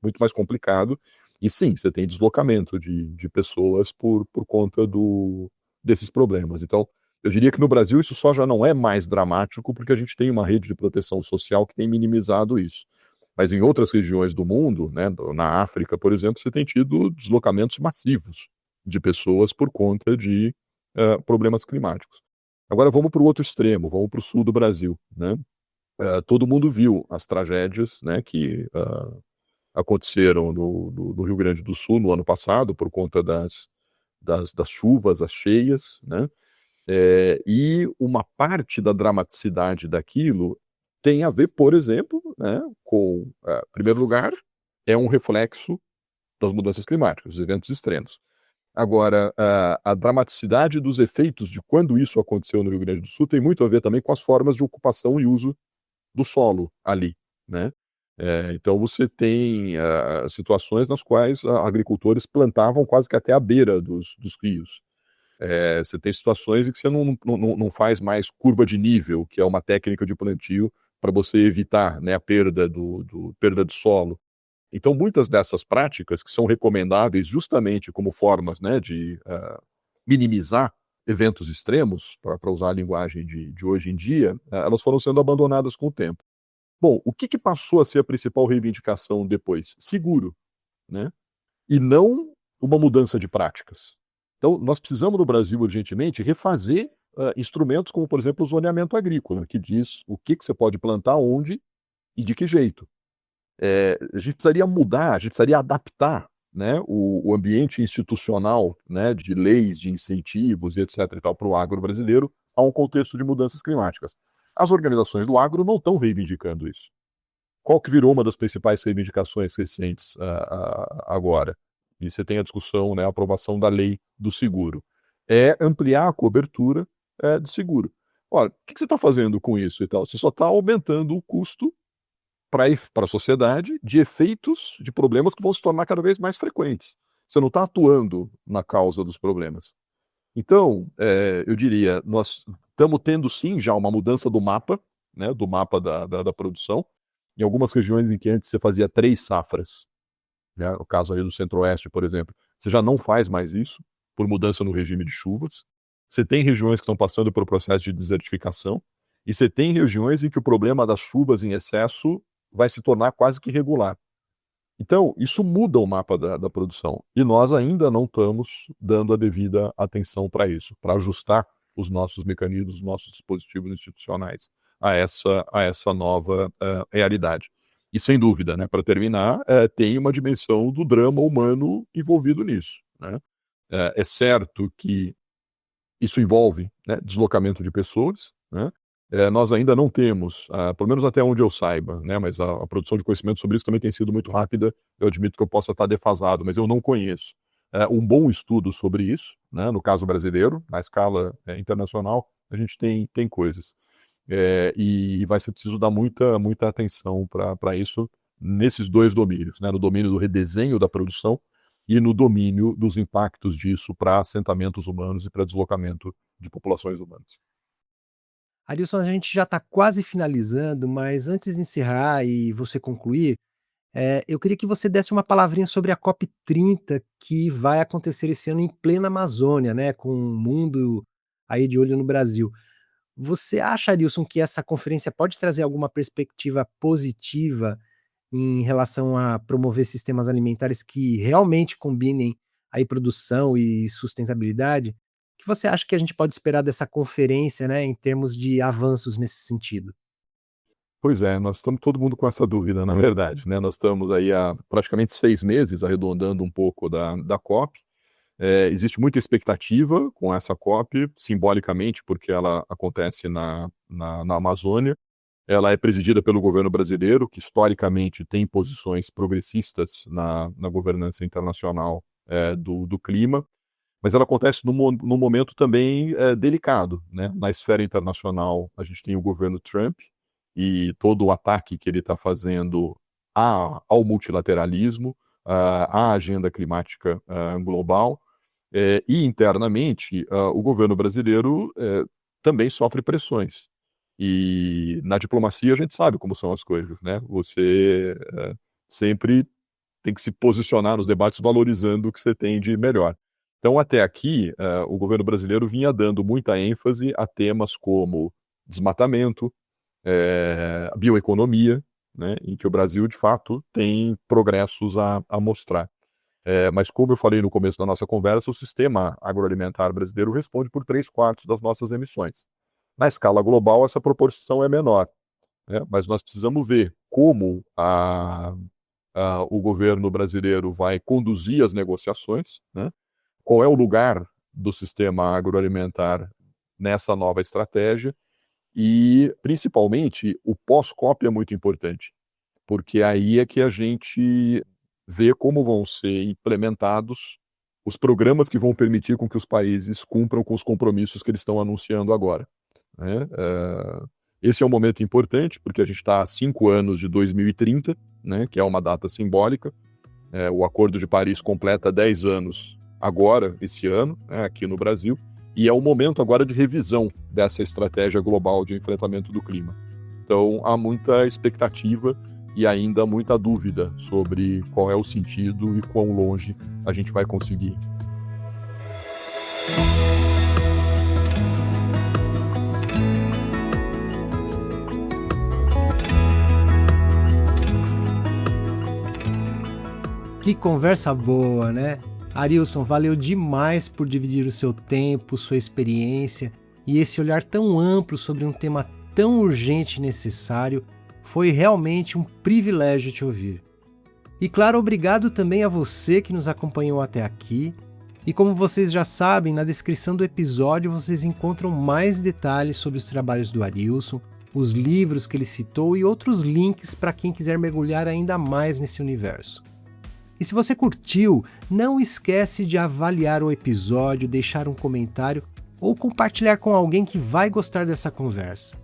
Speaker 2: muito mais complicado. E sim, você tem deslocamento de pessoas por conta desses problemas. Então, eu diria que no Brasil isso só já não é mais dramático porque a gente tem uma rede de proteção social que tem minimizado isso. Mas em outras regiões do mundo, né, na África, por exemplo, você tem tido deslocamentos massivos de pessoas por conta de problemas climáticos. Agora vamos para o outro extremo, vamos para o sul do Brasil, né? Todo mundo viu as tragédias, né, que aconteceram no Rio Grande do Sul no ano passado por conta das chuvas, as cheias, né? E uma parte da dramaticidade daquilo tem a ver, por exemplo, né, com, em primeiro lugar, é um reflexo das mudanças climáticas, dos eventos extremos. Agora, a dramaticidade dos efeitos de quando isso aconteceu no Rio Grande do Sul tem muito a ver também com as formas de ocupação e uso do solo ali, né? Então você tem situações nas quais agricultores plantavam quase que até a beira dos rios. Você tem situações em que você não faz mais curva de nível, que é uma técnica de plantio para você evitar, né, a perda perda do solo. Então, muitas dessas práticas que são recomendáveis justamente como formas, né, de minimizar eventos extremos, para usar a linguagem de hoje em dia, elas foram sendo abandonadas com o tempo. Bom, o que passou a ser a principal reivindicação depois? Seguro, né? E não uma mudança de práticas. Então, nós precisamos no Brasil urgentemente refazer instrumentos como, por exemplo, o zoneamento agrícola, que diz o que você pode plantar onde e de que jeito. A gente precisaria mudar, a gente precisaria adaptar, né, o ambiente institucional, né, de leis, de incentivos e etc. e tal para o agro brasileiro a um contexto de mudanças climáticas. As organizações do agro não estão reivindicando isso. Qual que virou uma das principais reivindicações recentes agora? E você tem a discussão, né, a aprovação da lei do seguro. É ampliar a cobertura de seguro. Olha, o que você está fazendo com isso e tal? Você só está aumentando o custo para a sociedade de efeitos de problemas que vão se tornar cada vez mais frequentes. Você não está atuando na causa dos problemas. Então, eu diria, nós estamos tendo sim já uma mudança do mapa, né, do mapa da produção. Em algumas regiões em que antes você fazia 3 safras, né, no caso aí do Centro-Oeste, por exemplo, você já não faz mais isso, por mudança no regime de chuvas. Você tem regiões que estão passando por processo de desertificação, e você tem regiões em que o problema das chuvas em excesso vai se tornar quase que regular. Então, isso muda o mapa da produção. E nós ainda não estamos dando a devida atenção para isso, para ajustar os nossos mecanismos, os nossos dispositivos institucionais a essa nova realidade. E sem dúvida, né, para terminar, tem uma dimensão do drama humano envolvido nisso, né? É certo que isso envolve, né, deslocamento de pessoas, né? Nós ainda não temos, pelo menos até onde eu saiba, né, mas a produção de conhecimento sobre isso também tem sido muito rápida. Eu admito que eu possa estar defasado, mas eu não conheço um bom estudo sobre isso, né, no caso brasileiro. Na escala internacional, a gente tem coisas. E vai ser preciso dar muita atenção para isso nesses dois domínios, né, no domínio do redesenho da produção e no domínio dos impactos disso para assentamentos humanos e para deslocamento de populações humanas.
Speaker 1: Arilson, a gente já está quase finalizando, mas antes de encerrar e você concluir, eu queria que você desse uma palavrinha sobre a COP30 que vai acontecer esse ano em plena Amazônia, né, com o mundo aí de olho no Brasil. Você acha, Arilson, que essa conferência pode trazer alguma perspectiva positiva em relação a promover sistemas alimentares que realmente combinem aí produção e sustentabilidade? O que você acha que a gente pode esperar dessa conferência, né, em termos de avanços nesse sentido?
Speaker 2: Pois é, nós estamos todo mundo com essa dúvida, na verdade, né? Nós estamos aí há praticamente 6 meses, arredondando um pouco da COP. Existe muita expectativa com essa COP, simbolicamente, porque ela acontece na Amazônia. Ela é presidida pelo governo brasileiro, que historicamente tem posições progressistas na governança internacional do clima, mas ela acontece num momento também delicado, né? Na esfera internacional, a gente tem o governo Trump e todo o ataque que ele está fazendo ao multilateralismo, à agenda climática global, e internamente o governo brasileiro também sofre pressões. E na diplomacia a gente sabe como são as coisas, né? Você sempre tem que se posicionar nos debates valorizando o que você tem de melhor. Então, até aqui, o governo brasileiro vinha dando muita ênfase a temas como desmatamento, bioeconomia, né, em que o Brasil, de fato, tem progressos a mostrar. Mas, como eu falei no começo da nossa conversa, o sistema agroalimentar brasileiro responde por 3/4 das nossas emissões. Na escala global, essa proporção é menor, né, mas nós precisamos ver como o governo brasileiro vai conduzir as negociações, né, qual é o lugar do sistema agroalimentar nessa nova estratégia e, principalmente, o pós-COP é muito importante, porque aí é que a gente vê como vão ser implementados os programas que vão permitir com que os países cumpram com os compromissos que eles estão anunciando agora, né? Esse é um momento importante, porque a gente está há 5 anos de 2030, né, que é uma data simbólica. O Acordo de Paris completa 10 anos agora, esse ano, né, aqui no Brasil, e é o momento agora de revisão dessa estratégia global de enfrentamento do clima. Então, há muita expectativa e ainda muita dúvida sobre qual é o sentido e quão longe a gente vai conseguir.
Speaker 1: Que conversa boa, né? Arilson, valeu demais por dividir o seu tempo, sua experiência e esse olhar tão amplo sobre um tema tão urgente e necessário. Foi realmente um privilégio te ouvir. E claro, obrigado também a você que nos acompanhou até aqui. E como vocês já sabem, na descrição do episódio vocês encontram mais detalhes sobre os trabalhos do Arilson, os livros que ele citou e outros links para quem quiser mergulhar ainda mais nesse universo. E se você curtiu, não esquece de avaliar o episódio, deixar um comentário ou compartilhar com alguém que vai gostar dessa conversa.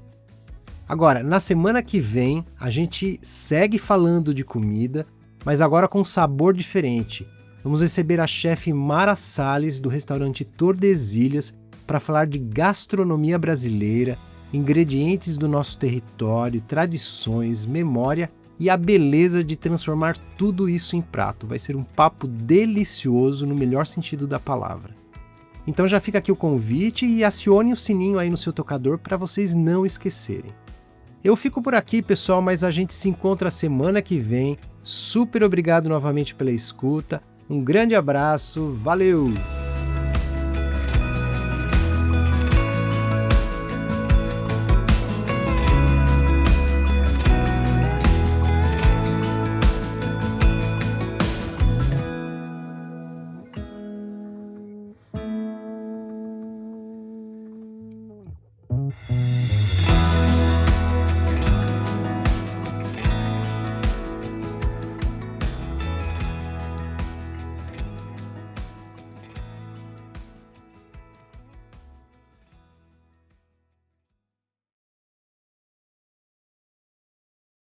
Speaker 1: Agora, na semana que vem, a gente segue falando de comida, mas agora com um sabor diferente. Vamos receber a chefe Mara Salles, do restaurante Tordesilhas, para falar de gastronomia brasileira, ingredientes do nosso território, tradições, memória e a beleza de transformar tudo isso em prato. Vai ser um papo delicioso no melhor sentido da palavra. Então já fica aqui o convite e acione o sininho aí no seu tocador para vocês não esquecerem. Eu fico por aqui, pessoal, mas a gente se encontra semana que vem. Super obrigado novamente pela escuta. Um grande abraço, valeu!